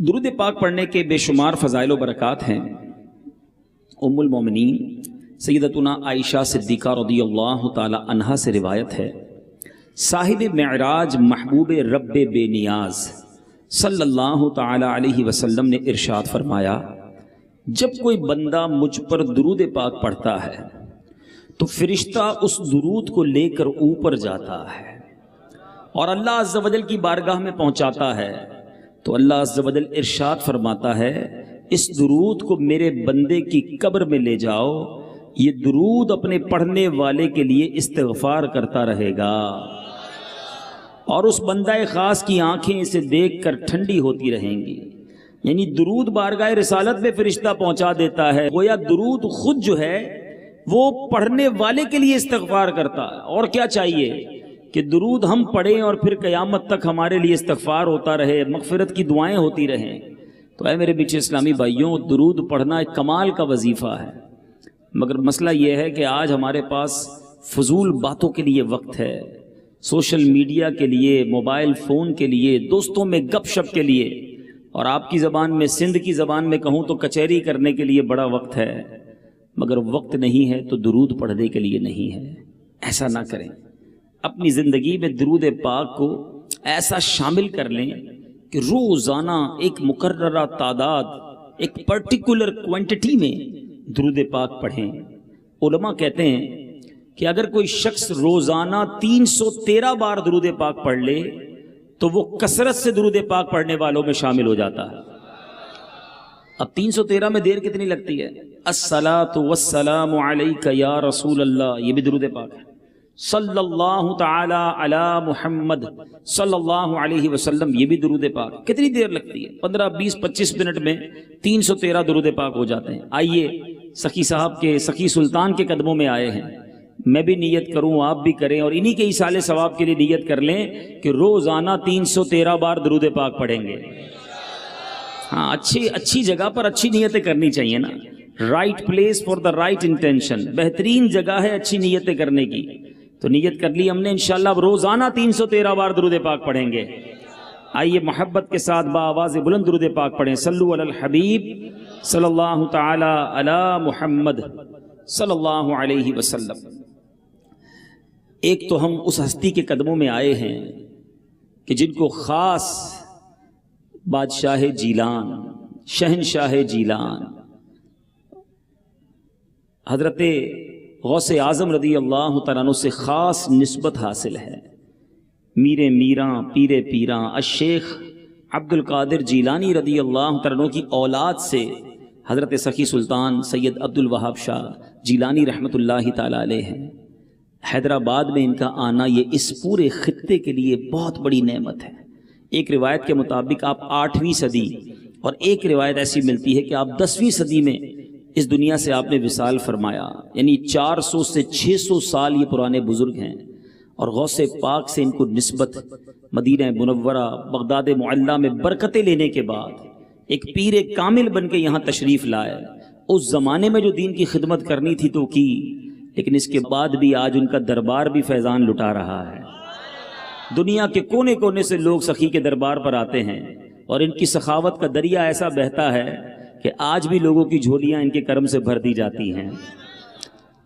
درود پاک پڑھنے کے بے شمار فضائل و برکات ہیں۔ ام المومنین سیدتنا عائشہ صدیقہ رضی اللہ تعالی عنہا سے روایت ہے، صاحب معراج محبوب رب بے نیاز صلی اللہ تعالی علیہ وسلم نے ارشاد فرمایا، جب کوئی بندہ مجھ پر درود پاک پڑھتا ہے تو فرشتہ اس درود کو لے کر اوپر جاتا ہے اور اللہ عز و جل کی بارگاہ میں پہنچاتا ہے تو اللہ عز و جل ارشاد فرماتا ہے، اس درود کو میرے بندے کی قبر میں لے جاؤ، یہ درود اپنے پڑھنے والے کے لیے استغفار کرتا رہے گا اور اس بندہ خاص کی آنکھیں اسے دیکھ کر ٹھنڈی ہوتی رہیں گی۔ یعنی درود بارگاہ رسالت میں فرشتہ پہنچا دیتا ہے، گویا درود خود جو ہے وہ پڑھنے والے کے لیے استغفار کرتا ہے۔ اور کیا چاہیے کہ درود ہم پڑھیں اور پھر قیامت تک ہمارے لیے استغفار ہوتا رہے، مغفرت کی دعائیں ہوتی رہیں۔ تو اے میرے بیچے اسلامی بھائیوں، درود پڑھنا ایک کمال کا وظیفہ ہے، مگر مسئلہ یہ ہے کہ آج ہمارے پاس فضول باتوں کے لیے وقت ہے، سوشل میڈیا کے لیے، موبائل فون کے لیے، دوستوں میں گپ شپ کے لیے، اور آپ کی زبان میں، سندھ کی زبان میں کہوں تو کچہری کرنے کے لیے بڑا وقت ہے، مگر وقت نہیں ہے تو درود پڑھنے کے لیے نہیں ہے۔ ایسا نہ کریں، اپنی زندگی میں درود پاک کو ایسا شامل کر لیں کہ روزانہ ایک مقررہ تعداد، ایک پرٹیکولر کوانٹٹی میں درود پاک پڑھیں۔ علماء کہتے ہیں کہ اگر کوئی شخص روزانہ 313 بار درود پاک پڑھ لے تو وہ کثرت سے درود پاک پڑھنے والوں میں شامل ہو جاتا ہے۔ اب 313 میں دیر کتنی لگتی ہے؟ الصلاۃ والسلام علیک یا رسول اللہ، یہ بھی درود پاک ہے۔ صلی اللہ تعالی علی محمد صلی اللہ علیہ وسلم، یہ بھی درود پاک۔ کتنی دیر لگتی ہے؟ 15 20 25 منٹ میں 313 درود پاک ہو جاتے ہیں۔ آئیے سخی صاحب کے، سخی سلطان کے قدموں میں آئے ہیں، میں بھی نیت کروں، آپ بھی کریں، اور انہی کے ایصال ثواب کے لیے نیت کر لیں کہ روزانہ 313 بار درود پاک پڑھیں گے۔ ہاں، اچھی جگہ پر اچھی نیتیں کرنی چاہیے نا، right place for the right intention, بہترین جگہ ہے اچھی نیتیں کرنے کی۔ تو نیت کر لی ہم نے، انشاءاللہ روزانہ 313 بار درود پاک پڑھیں گے۔ آئیے محبت کے ساتھ بآواز بلند درود پاک پڑھیں۔ صلو علی الحبیب صلی اللہ تعالی علی محمد صلی اللہ علیہ وسلم۔ ایک تو ہم اس ہستی کے قدموں میں آئے ہیں کہ جن کو خاص بادشاہ جیلان، شہنشاہ جیلان، حضرت غوث اعظم رضی اللہ تعالیٰ عنہ سے خاص نسبت حاصل ہے۔ میر میراں، پیر پیراں، الشیخ عبد القادر جیلانی رضی اللہ تعالیٰ عنہ کی اولاد سے حضرت سخی سلطان سید عبد الوہاب شاہ جیلانی رحمۃ اللہ تعالیٰ علیہ ہیں۔ حیدرآباد میں ان کا آنا یہ اس پورے خطے کے لیے بہت بڑی نعمت ہے۔ ایک روایت کے مطابق آپ 8ویں صدی، اور ایک روایت ایسی ملتی ہے کہ آپ 10ویں صدی میں اس دنیا سے آپ نے وصال فرمایا، یعنی 400 سے 600 سال یہ پرانے بزرگ ہیں، اور غوث پاک سے ان کو نسبت مدینہ منورہ بغداد معلیٰ میں برکتیں لینے کے بعد ایک پیر کامل بن کے یہاں تشریف لائے۔ اس زمانے میں جو دین کی خدمت کرنی تھی تو کی، لیکن اس کے بعد بھی آج ان کا دربار بھی فیضان لٹا رہا ہے۔ دنیا کے کونے کونے سے لوگ سخی کے دربار پر آتے ہیں، اور ان کی سخاوت کا دریا ایسا بہتا ہے کہ آج بھی لوگوں کی جھولیاں ان کے کرم سے بھر دی جاتی ہیں۔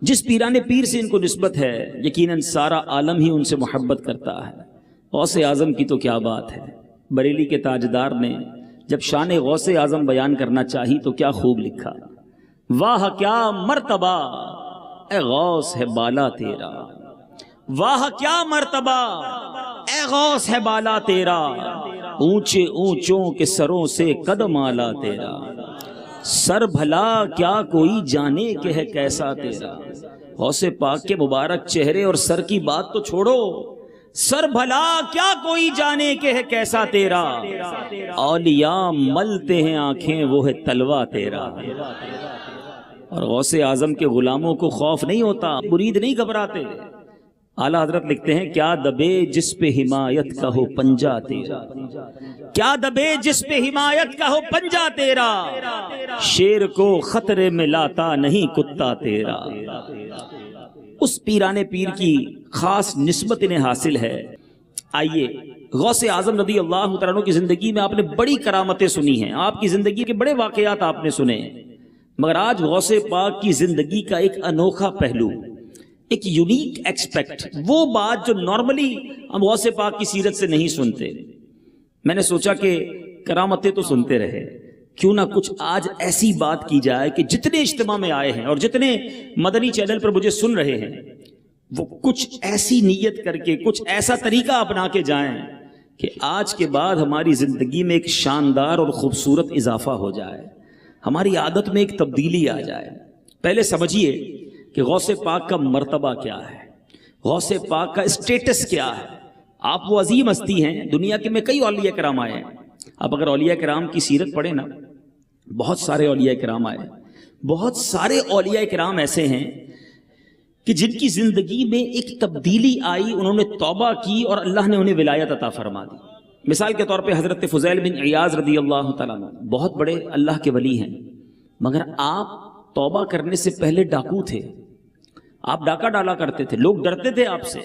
جس پیرانے پیر سے ان کو نسبت ہے، یقیناً سارا عالم ہی ان سے محبت کرتا ہے۔ غوث اعظم کی تو کیا بات ہے، بریلی کے تاجدار نے جب شان غوث اعظم بیان کرنا چاہی تو کیا خوب لکھا، واہ کیا مرتبہ اے غوث ہے بالا تیرا، واہ کیا مرتبہ اے غوث ہے بالا تیرا، اونچے اونچوں کے سروں سے قدم آلا تیرا، سر بھلا کیا کوئی جانے کہ ہے کیسا تیرا۔ غوث پاک کے مبارک چہرے اور سر کی بات تو چھوڑو، سر بھلا کیا کوئی جانے کہ ہے کیسا تیرا، اولیاء ملتے ہیں آنکھیں وہ ہے تلوہ تیرا۔ اور غوث اعظم کے غلاموں کو خوف نہیں ہوتا، مرید نہیں گھبراتے۔ اعلیٰ حضرت لکھتے ہیں، کیا دبے جس پہ حمایت کا ہو پنجہ تیرا، کیا دبے جس پہ حمایت کا ہو پنجہ تیرا، شیر کو خطرے میں لاتا نہیں کتا تیرا۔ اس پیرانے پیر کی خاص نسبت انہیں حاصل ہے۔ آئیے غوث اعظم رضی اللہ تعالیٰ عنہ کی زندگی میں آپ نے بڑی کرامتیں سنی ہیں، آپ کی زندگی کے بڑے واقعات آپ نے سنے ہیں، مگر آج غوث پاک کی زندگی کا ایک انوکھا پہلو، ایک یونیک ایکسپیکٹ، وہ بات جو نارملی ہم غوث پاک کی سیرت سے نہیں سنتے، میں نے سوچا کہ کرامتیں تو سنتے رہے، کیوں نہ کچھ آج ایسی بات کی جائے کہ جتنے اجتماع میں آئے ہیں اور جتنے مدنی چینل پر مجھے سن رہے ہیں وہ کچھ ایسی نیت کر کے، کچھ ایسا طریقہ اپنا کے جائیں کہ آج کے بعد ہماری زندگی میں ایک شاندار اور خوبصورت اضافہ ہو جائے، ہماری عادت میں ایک تبدیلی آ جائے۔ پہلے سمجھیے کہ غوث پاک کا مرتبہ کیا ہے، غوث پاک کا اسٹیٹس کیا ہے۔ آپ وہ عظیم ہستی ہیں، دنیا کے میں کئی اولیاء کرام آئے ہیں، آپ اگر اولیاء کرام کی سیرت پڑھیں نا، بہت سارے اولیاء کرام آئے، بہت سارے اولیاء کرام ایسے ہیں کہ جن کی زندگی میں ایک تبدیلی آئی، انہوں نے توبہ کی اور اللہ نے انہیں ولایت عطا فرما دی۔ مثال کے طور پہ حضرت فضیل بن عیاض رضی اللہ تعالیٰ عنہ بہت بڑے اللہ کے ولی ہیں، مگر آپ توبہ کرنے سے پہلے ڈاکو تھے، آپ ڈاکہ ڈالا کرتے تھے، لوگ ڈرتے تھے آپ سے،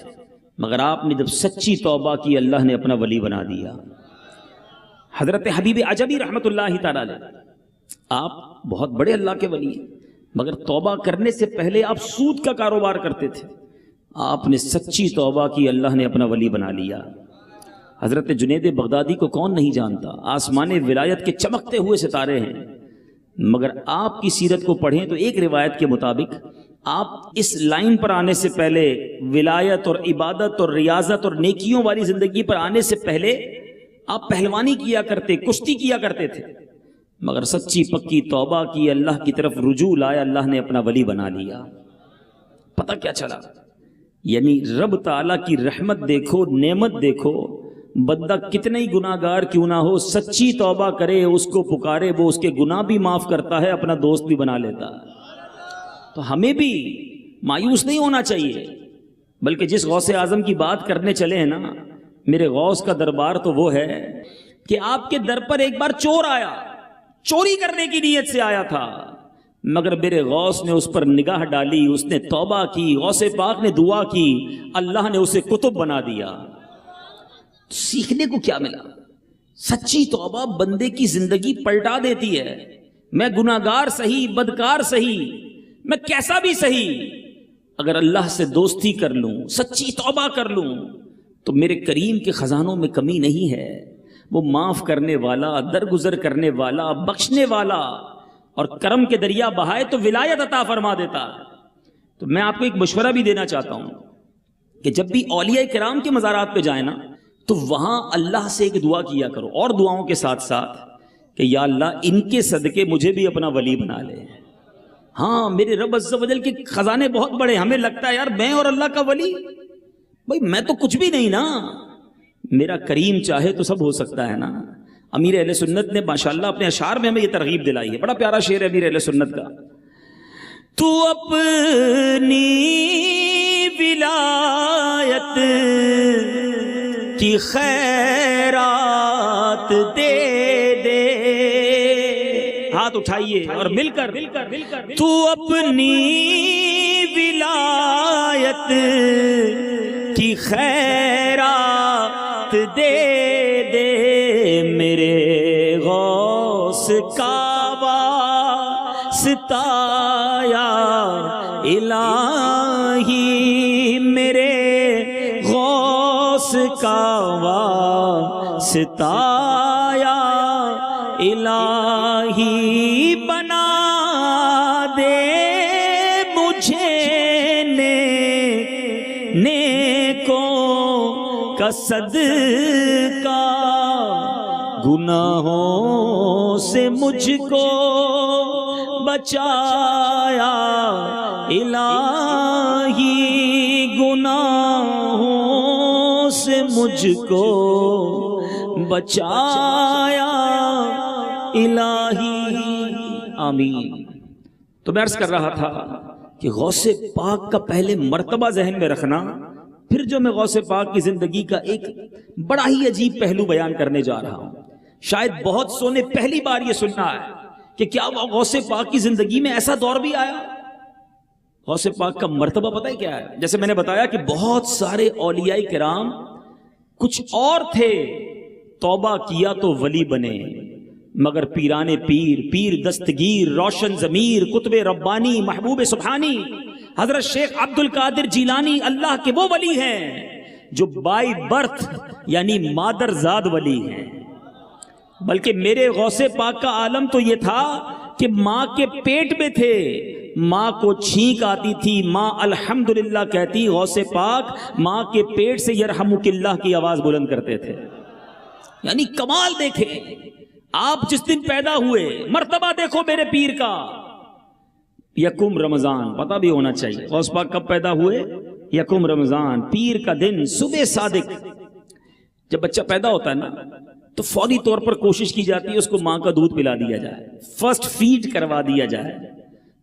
مگر آپ نے جب سچی توبہ کی اللہ نے اپنا ولی بنا دیا۔ حضرت حبیب عجبی رحمت اللہ تعالیٰ علیہ، آپ بہت بڑے اللہ کے ولی ہیں، مگر توبہ کرنے سے پہلے آپ سود کا کاروبار کرتے تھے، آپ نے سچی توبہ کی اللہ نے اپنا ولی بنا لیا۔ حضرت جنید بغدادی کو کون نہیں جانتا، آسمان ولایت کے چمکتے ہوئے ستارے ہیں، مگر آپ کی سیرت کو پڑھیں تو ایک روایت کے مطابق آپ اس لائن پر آنے سے پہلے، ولایت اور عبادت اور ریاضت اور نیکیوں والی زندگی پر آنے سے پہلے آپ پہلوانی کیا کرتے، کشتی کیا کرتے تھے، مگر سچی پکی توبہ کی، اللہ کی طرف رجوع لایا، اللہ نے اپنا ولی بنا لیا۔ پتہ کیا چلا؟ یعنی رب تعالیٰ کی رحمت دیکھو، نعمت دیکھو، بندہ کتنے ہی گناہ گار کیوں نہ ہو، سچی توبہ کرے، اس کو پکارے، وہ اس کے گناہ بھی معاف کرتا ہے، اپنا دوست بھی بنا لیتا ہے۔ تو ہمیں بھی مایوس نہیں ہونا چاہیے، بلکہ جس غوث اعظم کی بات کرنے چلے ہیں نا، میرے غوث کا دربار تو وہ ہے کہ آپ کے در پر ایک بار چور آیا، چوری کرنے کی نیت سے آیا تھا، مگر میرے غوث نے اس پر نگاہ ڈالی، اس نے توبہ کی، غوث پاک نے دعا کی، اللہ نے اسے کتب بنا دیا۔ سیکھنے کو کیا ملا؟ سچی توبہ بندے کی زندگی پلٹا دیتی ہے۔ میں گناہگار سہی، بدکار سہی، میں کیسا بھی سہی، اگر اللہ سے دوستی کر لوں، سچی توبہ کر لوں، تو میرے کریم کے خزانوں میں کمی نہیں ہے۔ وہ معاف کرنے والا، درگزر کرنے والا، بخشنے والا، اور کرم کے دریا بہائے تو ولایت عطا فرما دیتا ہے۔ تو میں آپ کو ایک مشورہ بھی دینا چاہتا ہوں کہ جب بھی اولیاء کرام کے مزارات پہ جائیں نا، تو وہاں اللہ سے ایک دعا کیا کرو، اور دعاؤں کے ساتھ ساتھ کہ یا اللہ ان کے صدقے مجھے بھی اپنا ولی بنا لے۔ ہاں، میرے رب عز و جل کے خزانے بہت بڑے، ہمیں لگتا ہے یار میں اور اللہ کا ولی، بھائی میں تو کچھ بھی نہیں نا، میرا کریم چاہے تو سب ہو سکتا ہے نا۔ امیر اہل سنت نے ماشاءاللہ اپنے اشعار میں ہمیں یہ ترغیب دلائی ہے، بڑا پیارا شعر ہے امیر اہل سنت کا۔ تو اپنی ولایت کی خیرات دے دے، ہاتھ اٹھائیے اور مل کر تو اپنی ولایت کی خیرات دے دے، میرے غوث کا واسطہ یا الہی، میرے غوث کا واسطہ یا الہی، بنا دے مجھے نیکوں کا صدقہ، گناہوں سے مجھ کو بچایا الہی، گناہوں سے مجھ کو بچایا الہی، آمین۔ تو میں عرض کر رہا تھا کہ غوث پاک کا پہلے مرتبہ ذہن میں رکھنا، پھر جو میں غوث پاک کی زندگی کا ایک بڑا ہی عجیب پہلو بیان کرنے جا رہا ہوں، شاید بہت سو نے پہلی بار یہ سننا ہے کہ کیا غوث پاک کی زندگی میں ایسا دور بھی آیا؟ غوث پاک کا مرتبہ پتہ ہے کیا ہے؟ جیسے میں نے بتایا کہ بہت سارے اولیاء کرام کچھ اور تھے توبہ کیا تو ولی بنے، مگر پیرانے پیر، پیر دستگیر، روشن ضمیر، قطب ربانی، محبوب سبحانی حضرت شیخ عبد القادر جیلانی اللہ کے وہ ولی ہیں جو بائی برتھ یعنی مادر زاد ولی ہیں۔ بلکہ میرے غوث پاک کا عالم تو یہ تھا کہ ماں کے پیٹ میں تھے، ماں کو چھینک آتی تھی، ماں الحمدللہ کہتی، غوث پاک ماں کے پیٹ سے یرحمک اللہ کی آواز بلند کرتے تھے۔ یعنی کمال دیکھے آپ جس دن پیدا ہوئے، مرتبہ دیکھو میرے پیر کا، یکم رمضان پتہ بھی ہونا چاہیے غوث پاک کب پیدا ہوئے، یکم رمضان پیر کا دن صبح صادق۔ جب بچہ پیدا ہوتا ہے نا تو فوری طور پر کوشش کی جاتی ہے اس کو ماں کا دودھ پلا دیا جائے، فرسٹ فیڈ کروا دیا جائے،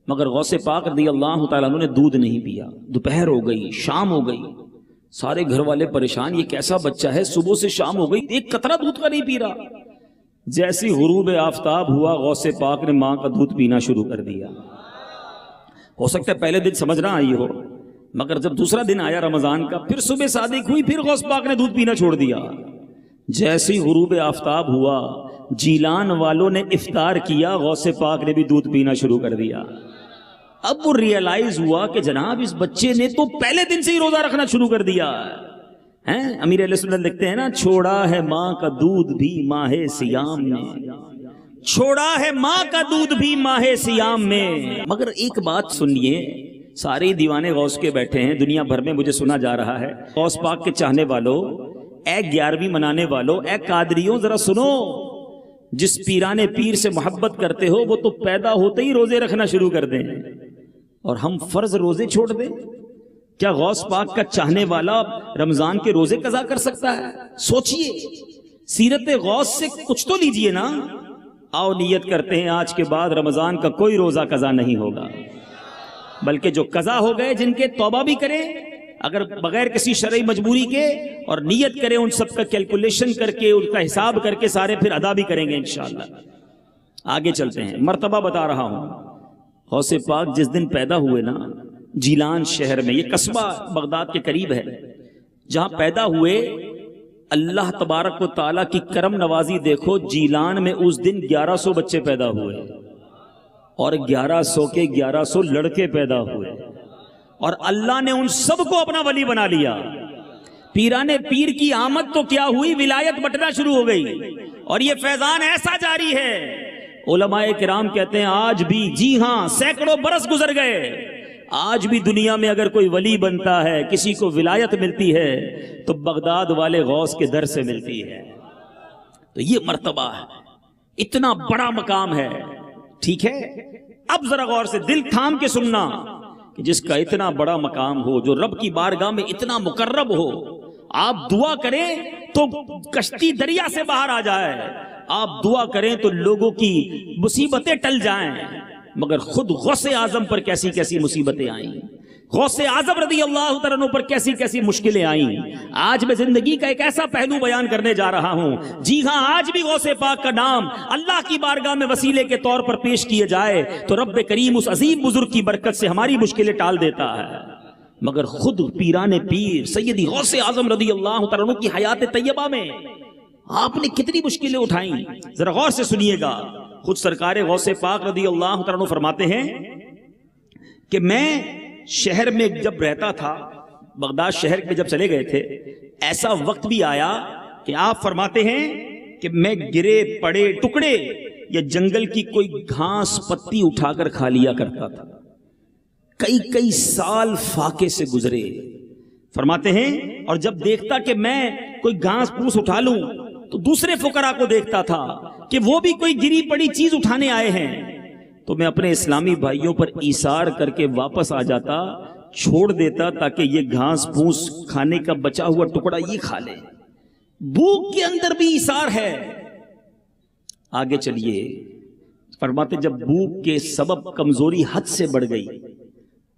مگر غوث پاک رضی اللہ تعالیٰ عنہ نے دودھ نہیں پیا۔ دوپہر ہو گئی، شام ہو گئی، سارے گھر والے پریشان، یہ کیسا بچہ ہے صبح سے شام ہو گئی ایک قطرہ دودھ کا نہیں پی رہا۔ جیسی غروب آفتاب ہوا غوث پاک نے ماں کا دودھ پینا شروع کر دیا۔ ہو سکتا ہے پہلے دن سمجھ نہ آئی ہو، مگر جب دوسرا دن آیا رمضان کا، پھر صبح صادق ہوئی، پھر غوث پاک نے دودھ پینا چھوڑ دیا۔ جیسی غروب آفتاب ہوا جیلان والوں نے افطار کیا، غوث پاک نے بھی دودھ پینا شروع کر دیا۔ اب وہ ریئلائز ہوا کہ جناب اس بچے نے تو پہلے دن سے ہی روزہ رکھنا شروع کر دیا ہے۔ امیر علیہ السلام لکھتے ہیں نا، چھوڑا ہے ماں کا دودھ بھی ماہ سیام نے، چھوڑا ہے ماں کا دودھ بھی ماہ سیام میں۔ مگر ایک بات سنیے، سارے دیوانے غوث کے بیٹھے ہیں دنیا بھر میں، مجھے سنا جا رہا ہے، غوث پاک کے چاہنے والوں، اے 11ویں منانے والوں، اے قادریوں ذرا سنو، جس پیرانے پیر سے محبت کرتے ہو وہ تو پیدا ہوتے ہی روزے رکھنا شروع کر دیں، اور ہم فرض روزے چھوڑ دیں؟ کیا غوث پاک کا چاہنے والا رمضان کے روزے قضا کر سکتا ہے؟ سوچئے، سیرت غوث سے کچھ تو لیجئے نا۔ آؤ نیت کرتے ہیں آج کے بعد رمضان کا کوئی روزہ قضا نہیں ہوگا، بلکہ جو قضا ہو گئے جن کے توبہ بھی کریں اگر بغیر کسی شرعی مجبوری کے، اور نیت کریں ان سب کا کیلکولیشن کر کے، ان کا حساب کر کے، سارے پھر ادا بھی کریں گے انشاءاللہ۔ آگے چلتے ہیں، مرتبہ بتا رہا ہوں۔ غوث پاک جس دن پیدا ہوئے نا جیلان شہر میں، یہ قصبہ بغداد کے قریب ہے، جہاں پیدا ہوئے، اللہ تبارک و تعالیٰ کی کرم نوازی دیکھو، جیلان میں اس دن 1100 بچے پیدا ہوئے، اور 1100 کے 1100 لڑکے پیدا ہوئے، اور اللہ نے ان سب کو اپنا ولی بنا لیا۔ پیرانے پیر کی آمد تو کیا ہوئی، ولایت بٹنا شروع ہو گئی، اور یہ فیضان ایسا جاری ہے، علماء کرام کہتے ہیں آج بھی، جی ہاں سینکڑوں برس گزر گئے، آج بھی دنیا میں اگر کوئی ولی بنتا ہے، کسی کو ولایت ملتی ہے، تو بغداد والے غوث کے در سے ملتی ہے۔ تو یہ مرتبہ ہے، اتنا بڑا مقام ہے، ٹھیک ہے؟ اب ذرا غور سے دل تھام کے سننا، کہ جس کا اتنا بڑا مقام ہو، جو رب کی بارگاہ میں اتنا مقرب ہو، آپ دعا کریں تو کشتی دریا سے باہر آ جائے، آپ دعا کریں تو لوگوں کی مصیبتیں ٹل جائیں، مگر خود غوث اعظم پر کیسی کیسی مصیبتیں آئیں، غوث اعظم رضی اللہ تعالیٰ عنہ پر کیسی کیسی مشکلیں آئیں۔ آج میں زندگی کا ایک ایسا پہلو بیان کرنے جا رہا ہوں، جی ہاں آج بھی غوث پاک کا نام اللہ کی بارگاہ میں وسیلے کے طور پر پیش کیے جائے تو رب کریم اس عظیم بزرگ کی برکت سے ہماری مشکلیں ٹال دیتا ہے۔ مگر خود پیرانے پیر سیدی غوث اعظم رضی اللہ تعالیٰ عنہ کی حیات طیبہ میں آپ نے کتنی مشکلیں اٹھائیں، ذرا غور سے سنیے گا۔ خود سرکار غوث پاک رضی اللہ تعالیٰ عنہ فرماتے ہیں کہ میں شہر میں جب رہتا تھا، بغداد شہر میں جب چلے گئے تھے، ایسا وقت بھی آیا کہ آپ فرماتے ہیں کہ میں گرے پڑے ٹکڑے یا جنگل کی کوئی گھاس پتی اٹھا کر کھا لیا کرتا تھا، کئی سال فاقے سے گزرے۔ فرماتے ہیں اور جب دیکھتا کہ میں کوئی گھاس پھوس اٹھا لوں تو دوسرے فقراء کو دیکھتا تھا کہ وہ بھی کوئی گری پڑی چیز اٹھانے آئے ہیں، تو میں اپنے اسلامی بھائیوں پر ایثار کر کے واپس آ جاتا، چھوڑ دیتا تاکہ یہ گھاس پھوس کھانے کا بچا ہوا ٹکڑا یہ کھا لے۔ بھوک کے اندر بھی ایثار ہے۔ آگے چلیے، فرماتے جب بھوک کے سبب کمزوری حد سے بڑھ گئی،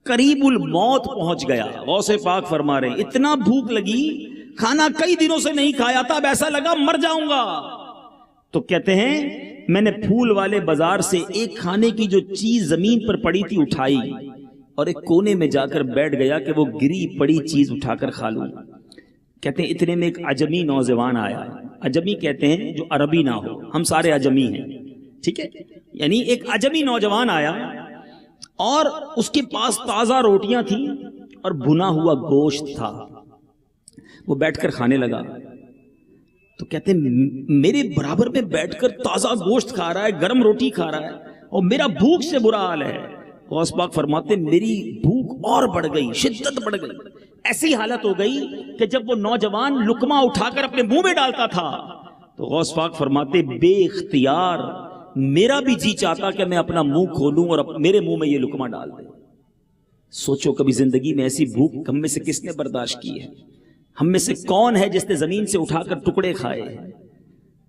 قریب الموت پہنچ گیا، غوث پاک فرما رہے ہیں اتنا بھوک لگی، کھانا کئی دنوں سے نہیں کھایا تھا، اب ایسا لگا مر جاؤں گا، تو کہتے ہیں میں نے پھول والے بازار سے ایک کھانے کی جو چیز زمین پر پڑی تھی اٹھائی اور ایک کونے میں جا کر بیٹھ گیا کہ وہ گری پڑی چیز اٹھا کر کھا لوں۔ کہتے ہیں اتنے میں ایک عجمی نوجوان آیا. عجمی کہتے ہیں جو عربی نہ ہو, ہم سارے عجمی ہیں, ٹھیک ہے. یعنی ایک عجمی نوجوان آیا اور اس کے پاس تازہ روٹیاں تھیں اور بھنا ہوا گوشت تھا. وہ بیٹھ کر کھانے لگا. تو کہتے ہیں میرے برابر میں بیٹھ کر تازہ گوشت کھا رہا ہے, گرم روٹی کھا رہا ہے, اور میرا بھوک سے برا حال ہے. غوث پاک فرماتے میری بھوک اور بڑھ گئی, شدت بڑھ گئی. ایسی حالت ہو گئی کہ جب وہ نوجوان لقمہ اٹھا کر اپنے منہ میں ڈالتا تھا تو غوث پاک فرماتے بے اختیار میرا بھی جی چاہتا کہ میں اپنا منہ کھولوں اور میرے منہ میں یہ لقمہ ڈال دے. سوچو کبھی زندگی میں ایسی بھوک ہم میں سے کس نے برداشت کی ہے؟ ہم میں سے کون ہے جس نے زمین سے اٹھا کر ٹکڑے کھائے؟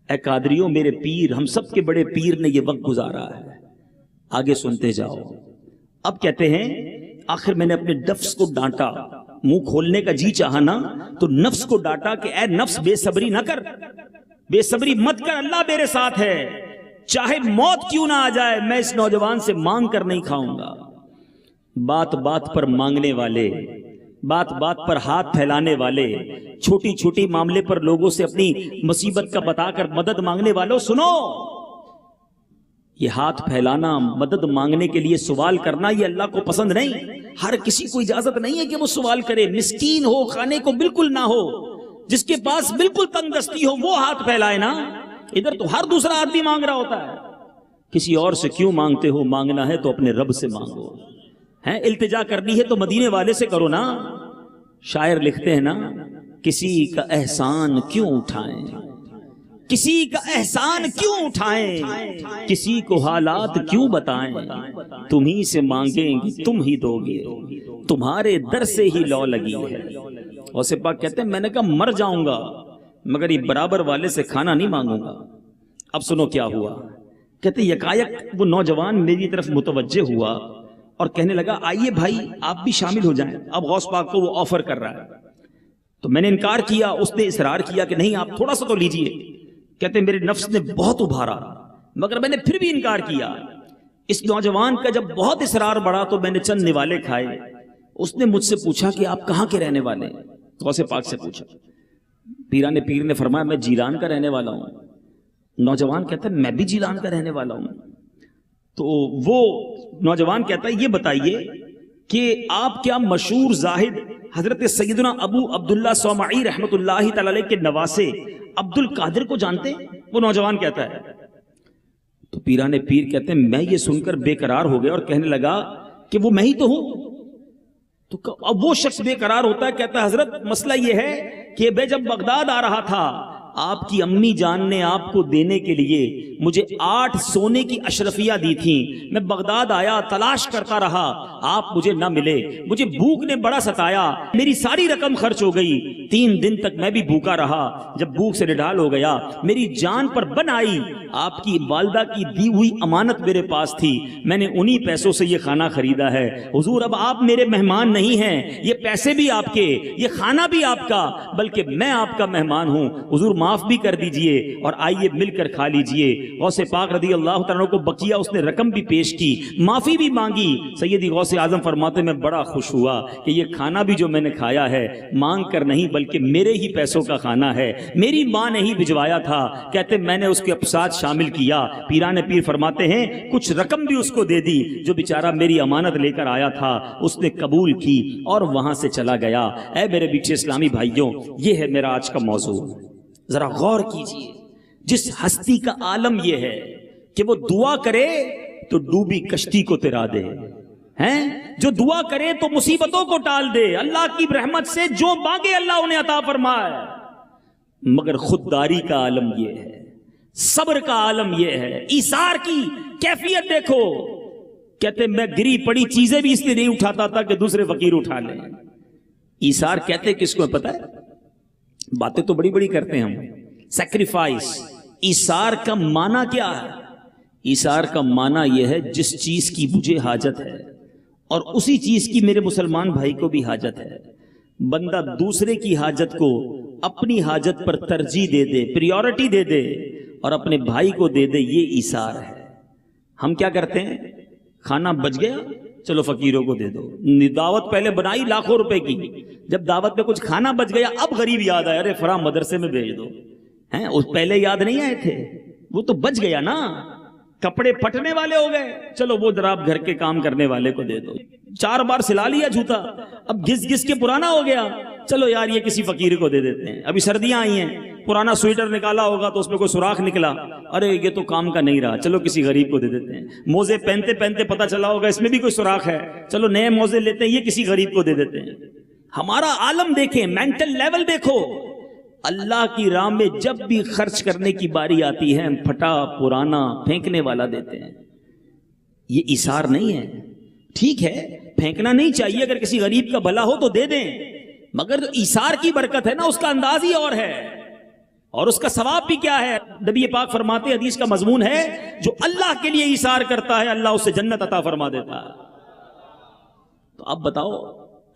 اے قادریوں میرے پیر, ہم سب کے بڑے پیر نے یہ وقت گزارا ہے. آگے سنتے جاؤ. اب کہتے ہیں آخر میں نے اپنے نفس کو ڈانٹا, منہ کھولنے کا جی چاہا نا تو نفس کو ڈانٹا کہ اے نفس بے صبری نہ کر, بے صبری مت کر, اللہ میرے ساتھ ہے, چاہے موت کیوں نہ آ جائے میں اس نوجوان سے مانگ کر نہیں کھاؤں گا. بات بات پر مانگنے والے, بات بات پر ہاتھ پھیلانے والے, چھوٹی چھوٹی معاملے پر لوگوں سے اپنی مصیبت کا بتا کر مدد مانگنے والوں, سنو, یہ ہاتھ پھیلانا, مدد مانگنے کے لیے سوال کرنا یہ اللہ کو پسند نہیں. ہر کسی کو اجازت نہیں ہے کہ وہ سوال کرے. مسکین ہو, کھانے کو بالکل نہ ہو, جس کے پاس بالکل تنگ دستی ہو وہ ہاتھ پھیلائے نا. ادھر تو ہر دوسرا آدمی مانگ رہا ہوتا ہے. کسی اور سے کیوں مانگتے ہو؟ مانگنا ہے تو اپنے رب سے مانگو. ہیں التجا کرنی ہے تو مدینے والے سے کرو نا. شاعر لکھتے ہیں نا, کسی کا احسان کیوں اٹھائیں, کسی کا احسان کیوں اٹھائیں, کسی کو حالات کیوں بتائیں, تمہیں سے مانگیں گے تم ہی دو گے, تمہارے در سے ہی لو لگی ہے. غوث پاک کہتے ہیں میں نے کہا مر جاؤں گا مگر یہ برابر والے سے کھانا نہیں مانگوں گا. اب سنو کیا ہوا. کہتے یکایک وہ نوجوان میری طرف متوجہ ہوا اور کہنے لگا آئیے بھائی آپ بھی شامل ہو جائیں. اب غوث پاک کو وہ آفر کر رہا ہے تو میں نے انکار کیا, اس نے اصرار کیا کہ نہیں آپ تھوڑا سا تو لیجئے. کہتے میرے نفس نے بہت ابھارا مگر میں نے پھر بھی انکار کیا. اس نوجوان کا جب بہت اصرار بڑھا تو میں نے چند نوالے کھائے. اس نے مجھ سے پوچھا کہ آپ کہاں کے رہنے والے ہیں؟ غوث پاک سے پوچھا. پیران پیر نے فرمایا میں جیلان کا رہنے والا ہوں. نوجوان کہتا ہے میں بھی جیلان کا رہنے والا ہوں. تو وہ نوجوان کہتا ہے یہ بتائیے کہ آپ کیا مشہور زاہد حضرت سیدنا ابو عبداللہ صومعی رحمت اللہ تعالی علیہ کے نواسے عبد القادر کو جانتے ہیں؟ وہ نوجوان کہتا ہے. تو پیران پیر کہتے ہیں میں یہ سن کر بے قرار ہو گیا اور کہنے لگا کہ وہ میں ہی تو ہوں. تو اب وہ شخص بے قرار ہوتا ہے, کہتا ہے حضرت مسئلہ یہ ہے کہ میں جب بغداد آ رہا تھا آپ کی امی جان نے آپ کو دینے کے لیے مجھے 8 سونے کی اشرفیہ دی تھیں. میں بغداد آیا, تلاش کرتا رہا, آپ مجھے نہ ملے. مجھے بھوک نے بڑا ستایا, میری ساری رقم خرچ ہو گئی. 3 دن تک میں بھی بھوکا رہا. جب بھوک سے نڈال ہو گیا میری جان پر بن آئی. آپ کی والدہ کی دی ہوئی امانت میرے پاس تھی, میں نے انہی پیسوں سے یہ کھانا خریدا ہے. حضور اب آپ میرے مہمان نہیں ہیں, یہ پیسے بھی آپ کے, یہ کھانا بھی آپ کا, بلکہ میں آپ کا مہمان ہوں. حضور معاف بھی کر دیجئے اور آئیے مل کر کھا لیجئے. غوث پاک رضی اللہ تعالیٰ کو بقیہ اس نے رقم بھی پیش کی, معافی بھی مانگی. سیدی غوث اعظم فرماتے میں بڑا خوش ہوا کہ یہ کھانا بھی جو میں نے کھایا ہے مانگ کر نہیں بلکہ میرے ہی پیسوں کا کھانا ہے, میری ماں نے ہی بھجوایا تھا. کہتے میں نے اس کے ساتھ شامل کیا. پیران پیر فرماتے ہیں کچھ رقم بھی اس کو دے دی. جو بیچارہ میری امانت لے کر آیا تھا اس نے قبول کی اور وہاں سے چلا گیا. اے میرے بیچے اسلامی بھائیوں, یہ ہے میرا آج کا موضوع. ذرا غور کیجئے, جس ہستی کا عالم یہ ہے کہ وہ دعا کرے تو ڈوبی کشتی کو تیرا دے, ہیں جو دعا کرے تو مصیبتوں کو ٹال دے. اللہ کی رحمت سے جو مانگے اللہ انہیں عطا فرمائے. مگر خودداری کا عالم یہ ہے, صبر کا عالم یہ ہے, ایثار کی کیفیت دیکھو. کہتے میں گری پڑی چیزیں بھی اس لیے نہیں اٹھاتا تھا کہ دوسرے فقیر اٹھا لیں. ایثار کہتے کس کو پتا ہے؟ باتیں تو بڑی بڑی کرتے ہیں ہم, سیکریفائس. ایثار کا معنی کیا ہے؟ ایثار کا معنی یہ ہے جس چیز کی مجھے حاجت ہے اور اسی چیز کی میرے مسلمان بھائی کو بھی حاجت ہے, بندہ دوسرے کی حاجت کو اپنی حاجت پر ترجیح دے دے, پریورٹی دے دے اور اپنے بھائی کو دے دے, یہ ایثار ہے. ہم کیا کرتے ہیں؟ کھانا بچ گیا چلو فقیروں کو دے دو. دعوت پہلے بنائی لاکھوں روپے کی, جب دعوت میں کچھ کھانا بچ گیا اب غریب یاد آیا, ارے فلاں مدرسے میں بھیج دو. ہیں اس پہلے یاد نہیں آئے تھے, وہ تو بچ گیا نا. کپڑے پھٹنے والے ہو گئے, چلو وہ ذرا آپ گھر کے کام کرنے والے کو دے دو. 4 بار سلا لیا جوتا, اب گھس گھس کے پرانا ہو گیا, چلو یار یہ کسی فقیر کو دے دیتے ہیں. ابھی سردیاں آئی ہیں, پرانا سویٹر نکالا ہوگا تو اس میں کوئی سوراخ نکلا, ارے یہ تو کام کا نہیں رہا, چلو کسی غریب کو دے دیتے ہیں. موزے پہنتے پہنتے پتہ چلا ہوگا اس میں بھی کوئی سوراخ ہے, چلو نئے موزے لیتے ہیں, یہ کسی غریب کو دے دیتے ہیں. ہمارا عالم دیکھیں, مینٹل لیول دیکھو. اللہ کی راہ میں جب بھی خرچ کرنے کی باری آتی ہے ہم پھٹا پرانا پھینکنے والا دیتے ہیں. یہ ایثار نہیں ہے. ٹھیک ہے پھینکنا نہیں چاہیے, اگر کسی غریب کا بھلا ہو تو دے دیں, مگر ایثار کی برکت ہے نا, اس کا انداز ہی اور ہے, اور اس کا ثواب بھی کیا ہے. نبی پاک فرماتے ہیں, حدیث کا مضمون ہے, جو اللہ کے لیے ایثار کرتا ہے اللہ اسے جنت عطا فرما دیتا ہے. تو اب بتاؤ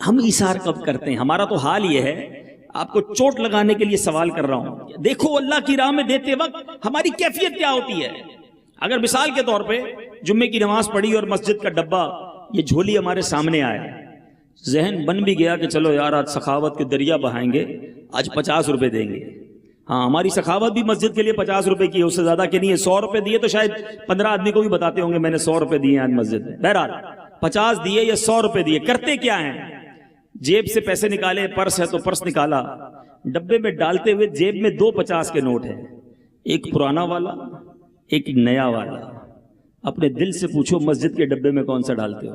ہم ایثار کب کرتے ہیں؟ ہمارا تو حال یہ ہے, آپ کو چوٹ لگانے کے لیے سوال کر رہا ہوں, دیکھو اللہ کی راہ میں دیتے وقت ہماری کیفیت کیا ہوتی ہے. اگر مثال کے طور پہ جمعے کی نماز پڑھی اور مسجد کا ڈبہ یہ جھولی ہمارے سامنے آئے, ذہن بن بھی گیا کہ چلو یار آج سخاوت کے دریا بہائیں گے, آج 50 روپے دیں گے. ہاں ہماری سخاوت بھی مسجد کے لیے 50 روپے کی ہے, اس سے زیادہ کی نہیں ہے. 100 روپے دیے تو شاید 15 آدمی کو بھی بتاتے ہوں گے میں نے 100 روپے دیے آج مسجد میں. بہرحال 50 دیے یا 100 روپے دیے, کرتے کیا ہیں؟ جیب سے پیسے نکالے, پرس ہے تو پرس نکالا, ڈبے میں ڈالتے ہوئے جیب میں 2 50 کے نوٹ ہیں, ایک پرانا والا ایک نیا والا. اپنے دل سے پوچھو مسجد کے ڈبے میں کون سا ڈالتے ہو؟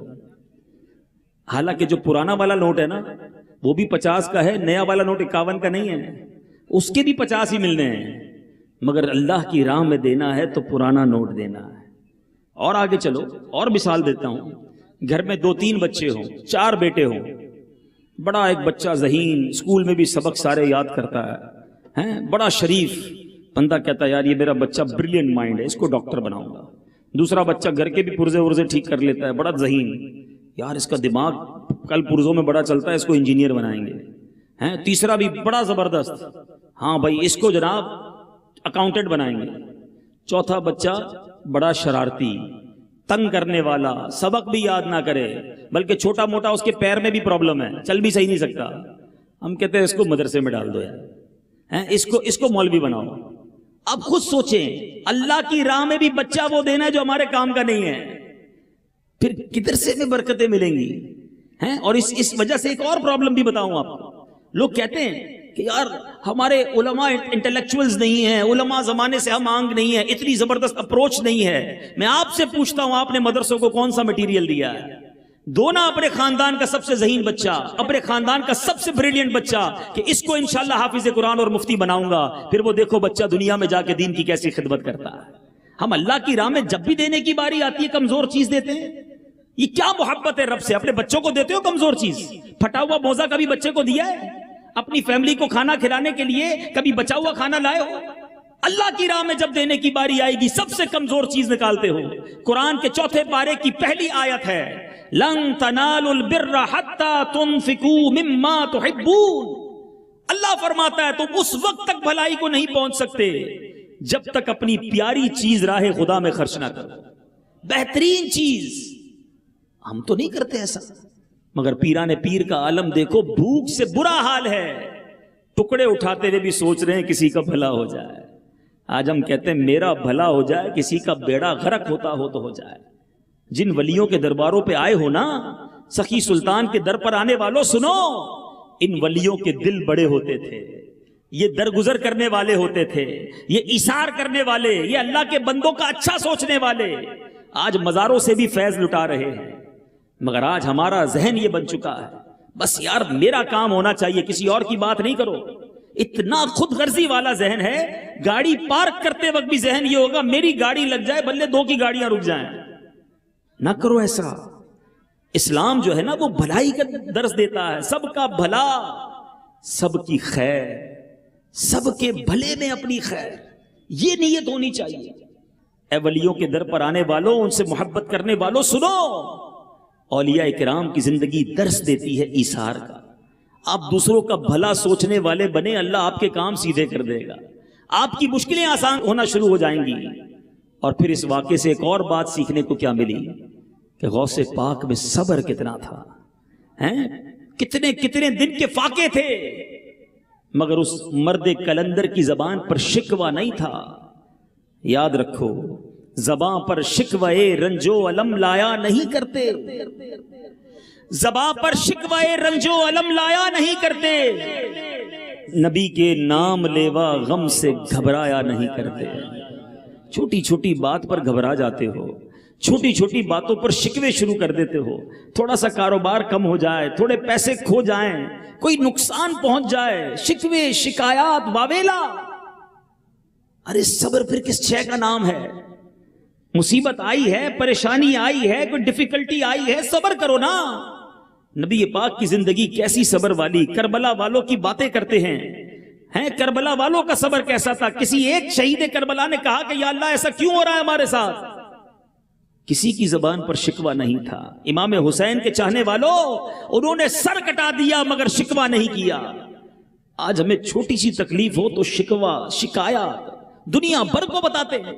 حالانکہ جو پرانا والا نوٹ ہے نا وہ بھی 50 کا ہے, نیا والا نوٹ 51 کا نہیں ہے, اس کے بھی 50 ہی ملنے ہیں, مگر اللہ کی راہ میں دینا ہے تو پرانا نوٹ دینا ہے. اور آگے چلو اور مثال دیتا ہوں, گھر میں 2-3 بچے ہوں, 4 بیٹے ہوں, بڑا ایک بچہ ذہین, اسکول میں بھی سبق سارے یاد کرتا ہے, بڑا شریف بندہ, کہتا ہے یار یہ میرا بچہ بریلینٹ مائنڈ ہے, اس کو ڈاکٹر بناؤں گا. دوسرا بچہ گھر کے بھی پرزے ورزے ٹھیک کر لیتا ہے, بڑا ذہین, یار اس کا دماغ کل پرزوں میں بڑا چلتا ہے, اس کو انجینئر بنائیں گے. تیسرا بھی بڑا زبردست, ہاں بھائی اس کو جناب اکاؤنٹنٹ بنائیں گے. چوتھا بچہ بڑا شرارتی, تنگ کرنے والا, سبق بھی یاد نہ کرے, بلکہ چھوٹا موٹا اس کے پیر میں بھی پرابلم ہے, چل بھی صحیح نہیں سکتا. ہم کہتے ہیں اس کو مدرسے میں ڈال دو یار, اس کو مولوی بناؤ. اب خود سوچیں, اللہ کی راہ میں بھی بچہ وہ دینا ہے جو ہمارے کام کا نہیں ہے, پھر کدھر سے میں برکتیں ملیں گی؟ اور اس وجہ سے ایک اور پرابلم بھی بتاؤں آپ کو. لوگ کہتے ہیں کہ یار ہمارے علماء انٹلیکچوئلز نہیں ہیں, علماء زمانے سے ہم آنگ نہیں ہے, اتنی زبردست اپروچ نہیں ہے. میں آپ سے پوچھتا ہوں, آپ نے مدرسوں کو کون سا مٹیریل دیا ہے؟ دو نا اپنے خاندان کا سب سے ذہین بچہ, اپنے خاندان کا سب سے بریلینٹ بچہ, کہ اس کو انشاءاللہ حافظ قرآن اور مفتی بناؤں گا, پھر وہ دیکھو بچہ دنیا میں جا کے دین کی کیسی خدمت کرتا ہے. ہم اللہ کی راہ میں جب بھی دینے کی باری آتی ہے کمزور چیز دیتے ہیں. یہ کیا محبت ہے رب سے؟ اپنے بچوں کو دیتے ہو کمزور چیز, پھٹا ہوا موزہ کبھی بچے کو دیا ہے؟ اپنی فیملی کو کھانا کھلانے کے لیے کبھی بچا ہوا کھانا لائے ہو؟ اللہ کی راہ میں جب دینے کی باری آئے گی سب سے کمزور چیز نکالتے ہو. قرآن کے 4 پارے کی پہلی آیت ہے, لن تنالوا البر حتى تنفقوا مما تحبون. اللہ فرماتا ہے تم اس وقت تک بھلائی کو نہیں پہنچ سکتے جب تک اپنی پیاری چیز راہ خدا میں خرچ نہ کرو. بہترین چیز ہم تو نہیں کرتے ایسا, مگر پیران پیر کا عالم دیکھو, بھوک سے برا حال ہے, ٹکڑے اٹھاتے ہوئے بھی سوچ رہے ہیں کسی کا بھلا ہو جائے. آج ہم کہتے ہیں میرا بھلا ہو جائے, کسی کا بیڑا غرق ہوتا ہو تو ہو جائے. جن ولیوں کے درباروں پہ آئے ہو نا, سخی سلطان کے در پر آنے والوں سنو, ان ولیوں کے دل بڑے ہوتے تھے, یہ درگزر کرنے والے ہوتے تھے, یہ ایثار کرنے والے, یہ اللہ کے بندوں کا اچھا سوچنے والے. آج مزاروں سے بھی فیض لٹا رہے ہیں, مگر آج ہمارا ذہن یہ بن چکا ہے بس یار میرا کام ہونا چاہیے, کسی اور کی بات نہیں کرو. اتنا خود غرضی والا ذہن ہے, گاڑی پارک کرتے وقت بھی ذہن یہ ہوگا میری گاڑی لگ جائے بلے 2 کی گاڑیاں رک جائیں. نہ کرو ایسا. اسلام جو ہے نا وہ بھلائی کا درس دیتا ہے, سب کا بھلا, سب کی خیر, سب کے بھلے میں اپنی خیر, یہ نیت ہونی چاہیے. اے ولیوں کے در پر آنے والوں, ان سے محبت کرنے والوں سنو, اولیاء کرام کی زندگی درس دیتی ہے ایثار کا. آپ دوسروں کا بھلا سوچنے والے بنے, اللہ آپ کے کام سیدھے کر دے گا, آپ کی مشکلیں آسان ہونا شروع ہو جائیں گی. اور پھر اس واقعے سے ایک اور بات سیکھنے کو کیا ملی کہ غوث پاک میں صبر کتنا تھا، ہیں کتنے کتنے دن کے فاقے تھے، مگر اس مرد کلندر کی زبان پر شکوہ نہیں تھا۔ یاد رکھو، زبان پر شکوہ رنجو علم لایا نہیں کرتے، زبان پر شکوہ رنجو علم لایا نہیں کرتے، نبی کے نام لیوا غم سے گھبرایا نہیں کرتے۔ چھوٹی چھوٹی بات پر گھبرا جاتے ہو، چھوٹی چھوٹی باتوں پر شکوے شروع کر دیتے ہو، تھوڑا سا کاروبار کم ہو جائے، تھوڑے پیسے کھو جائیں، کوئی نقصان پہنچ جائے، شکوے شکایات واویلا۔ ارے صبر پھر کس شے کا نام ہے؟ مصیبت آئی ہے، پریشانی آئی ہے، کوئی ڈیفیکلٹی آئی ہے، صبر کرو نا۔ نبی پاک کی زندگی کیسی صبر والی، کربلا والوں کی باتیں کرتے ہیں، کربلا والوں کا صبر کیسا تھا۔ کسی ایک شہید کربلا نے کہا کہ یا اللہ ایسا کیوں ہو رہا ہے ہمارے ساتھ؟ کسی کی زبان پر شکوہ نہیں تھا۔ امام حسین کے چاہنے والوں، انہوں نے سر کٹا دیا مگر شکوہ نہیں کیا۔ آج ہمیں چھوٹی سی تکلیف ہو تو شکوہ شکایات دنیا بھر کو بتاتے ہیں،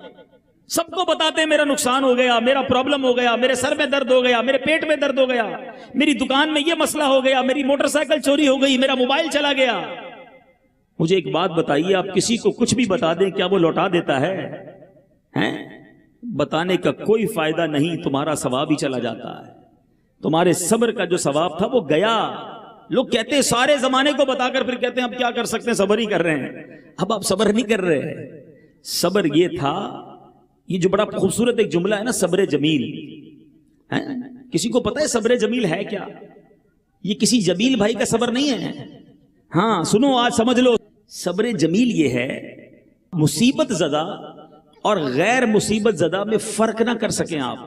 سب کو بتاتے ہیں میرا نقصان ہو گیا، میرا پرابلم ہو گیا، میرے سر میں درد ہو گیا، میرے پیٹ میں درد ہو گیا، میری دکان میں یہ مسئلہ ہو گیا، میری موٹر سائیکل چوری ہو گئی، میرا موبائل چلا گیا۔ مجھے ایک بات بتائیے، آپ کسی کو کچھ بھی بتا دیں کیا وہ لوٹا دیتا ہے؟ بتانے کا کوئی فائدہ نہیں، تمہارا ثواب ہی چلا جاتا ہے۔ تمہارے صبر کا جو ثواب تھا وہ گیا۔ لوگ کہتے ہیں سارے زمانے کو بتا کر پھر کہتے ہیں اب کیا کر سکتے ہیں، صبر ہی کر رہے ہیں۔ اب آپ صبر نہیں کر رہے۔ صبر یہ تھا، یہ جو بڑا خوبصورت ایک جملہ ہے نا، صبر جمیل، کسی کو پتہ ہے صبر جمیل ہے کیا؟ یہ کسی جمیل بھائی کا صبر نہیں ہے۔ ہاں سنو، آج سمجھ لو، صبر جمیل یہ ہے مصیبت زدہ اور غیر مصیبت زدہ میں فرق نہ کر سکیں آپ،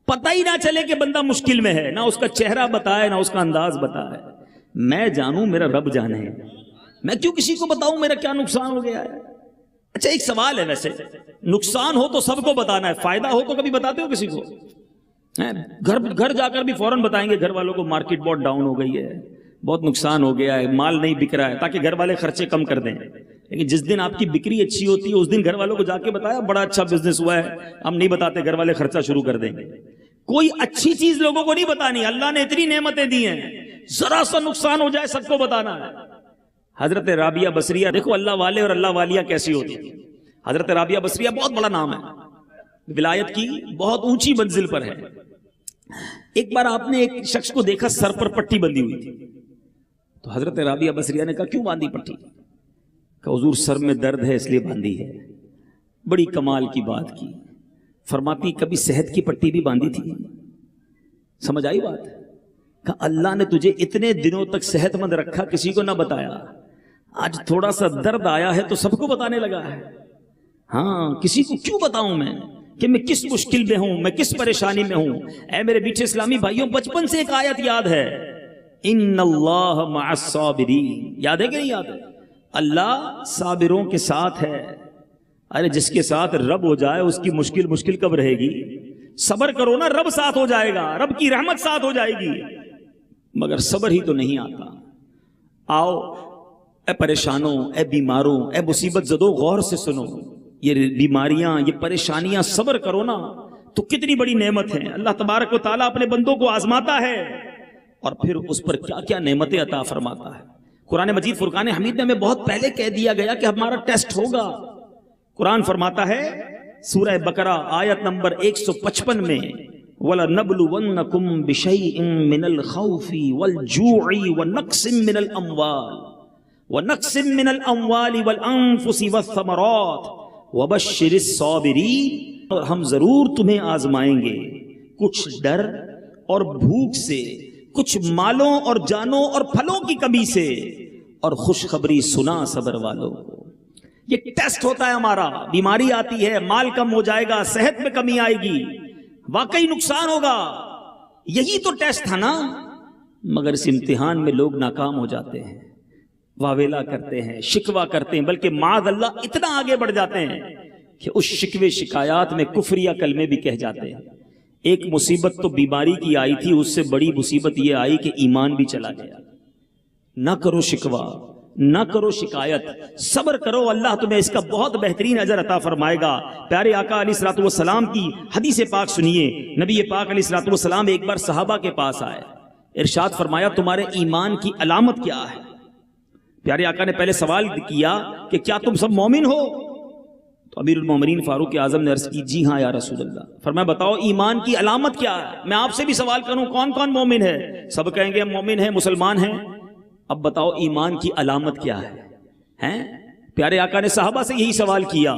پتہ ہی نہ چلے کہ بندہ مشکل میں ہے، نہ اس کا چہرہ بتائے نہ اس کا انداز بتائے۔ میں جانوں، میرا رب جانے، میں کیوں کسی کو بتاؤں میرا کیا نقصان ہو گیا ہے؟ اچھا ایک سوال ہے، ویسے نقصان ہو تو سب کو بتانا ہے، فائدہ ہو تو کبھی بتاتے ہو کسی کو؟ گھر جا کر بھی فوراً بتائیں گے گھر والوں کو مارکیٹ بہت ڈاؤن ہو گئی ہے، بہت نقصان ہو گیا ہے، مال نہیں بک رہا ہے، تاکہ گھر والے خرچے کم کر دیں۔ لیکن جس دن آپ کی بکری اچھی ہوتی ہے اس دن گھر والوں کو جا کے بتایا بڑا اچھا بزنس ہوا ہے، ہم نہیں بتاتے، گھر والے خرچہ شروع کر دیں گے۔ کوئی اچھی چیز لوگوں کو نہیں بتانی، اللہ نے اتنی نعمتیں دی ہیں، ذرا سا نقصان ہو جائے سب کو بتانا ہے۔ حضرت رابعہ بصریہ، دیکھو اللہ والے اور اللہ والیاں کیسی ہوتی ہیں۔ حضرت رابعہ بصریہ بہت بڑا نام ہے، ولایت کی بہت اونچی منزل پر ہے۔ ایک بار آپ نے ایک شخص کو دیکھا سر پر پٹی بندھی ہوئی تھی، تو حضرت رابعہ بصریہ نے کہا کیوں باندھی پٹی؟ کہ حضور سر میں درد ہے اس لیے باندھی ہے۔ بڑی کمال کی بات کی، فرماتی کبھی صحت کی پٹی بھی باندھی تھی؟ سمجھ آئی بات؟ کہ اللہ نے تجھے اتنے دنوں تک صحت مند رکھا، کسی کو نہ بتایا، آج تھوڑا سا درد آیا ہے تو سب کو بتانے لگا ہے۔ ہاں کسی کو کیوں بتاؤں میں کہ میں کس مشکل میں ہوں، میں کس پریشانی میں ہوں؟ اے میرے میٹھے اسلامی بھائیوں، بچپن سے ایک آیت یاد ہے، ان اللہ مع الصابرین، یاد ہے کہ نہیں یاد ہے؟ اللہ صابروں کے ساتھ ہے۔ ارے جس کے ساتھ رب ہو جائے اس کی مشکل کب رہے گی؟ صبر کرو نا، رب ساتھ ہو جائے گا، رب کی رحمت ساتھ ہو جائے گی، مگر صبر ہی تو نہیں آتا۔ آؤ اے پریشانوں، اے بیماروں، اے مصیبت زدوں، غور سے سنو، یہ بیماریاں، یہ پریشانیاں، صبر کرو نا تو کتنی بڑی نعمت ہے۔ اللہ تبارک و تعالیٰ اپنے بندوں کو آزماتا ہے اور پھر اس پر کیا کیا نعمتیں عطا فرماتا ہے۔ قرآن مجید فرقان حمید میں ہمیں بہت پہلے کہہ دیا گیا کہ ہمارا ٹیسٹ ہوگا۔ قرآن فرماتا ہے سورہ بقرہ آیت نمبر 155 میں، وَلَنَبْلُوَنَّكُمْ بِشَيْءٍ مِّنَ الْخَوْفِ وَالْجُوعِ وَنَقْصٍ مِّنَ الْأَمْوَالِ وَالْأَنفُسِ وَالثَّمَرَاتِ وَبَشِّرِ الصَّابِرِينَ، اور ہم ضرور تمہیں آزمائیں گے کچھ ڈر اور بھوک سے، کچھ مالوں اور جانوں اور پھلوں کی کمی سے، اور خوشخبری سنا صبر والوں کو۔ یہ ٹیسٹ ہوتا ہے ہمارا، بیماری آتی ہے، مال کم ہو جائے گا، صحت میں کمی آئے گی، واقعی نقصان ہوگا، یہی تو ٹیسٹ تھا نا۔ مگر اس امتحان میں لوگ ناکام ہو جاتے ہیں، واویلا کرتے ہیں، شکوہ کرتے ہیں، بلکہ معاذ اللہ اتنا آگے بڑھ جاتے ہیں کہ اس شکوے شکایات میں کفریہ کلمے بھی کہہ جاتے ہیں۔ ایک مصیبت تو بیماری کی آئی تھی، اس سے بڑی مصیبت یہ آئی کہ ایمان بھی چلا گیا۔ نہ کرو شکوہ، نہ کرو شکایت، صبر کرو، اللہ تمہیں اس کا بہت بہترین اجر عطا فرمائے گا۔ پیارے آقا علیہ الصلوۃ والسلام کی حدیث پاک سنیے، نبی پاک علیہ الصلوۃ والسلام ایک بار صحابہ کے پاس آئے، ارشاد فرمایا تمہارے ایمان کی علامت کیا ہے؟ پیارے آقا نے پہلے سوال کیا کہ کیا تم سب مومن ہو؟ تو امیر المومنین فاروق اعظم نے عرض کی جی ہاں یا رسول اللہ۔ فرمایا بتاؤ ایمان کی علامت کیا ہے؟ میں آپ سے بھی سوال کروں کون کون مومن ہے؟ سب کہیں گے ہم مومن ہیں، مسلمان ہیں۔ اب بتاؤ ایمان کی علامت کیا ہے؟ ہیں؟ پیارے آقا نے صحابہ سے یہی سوال کیا۔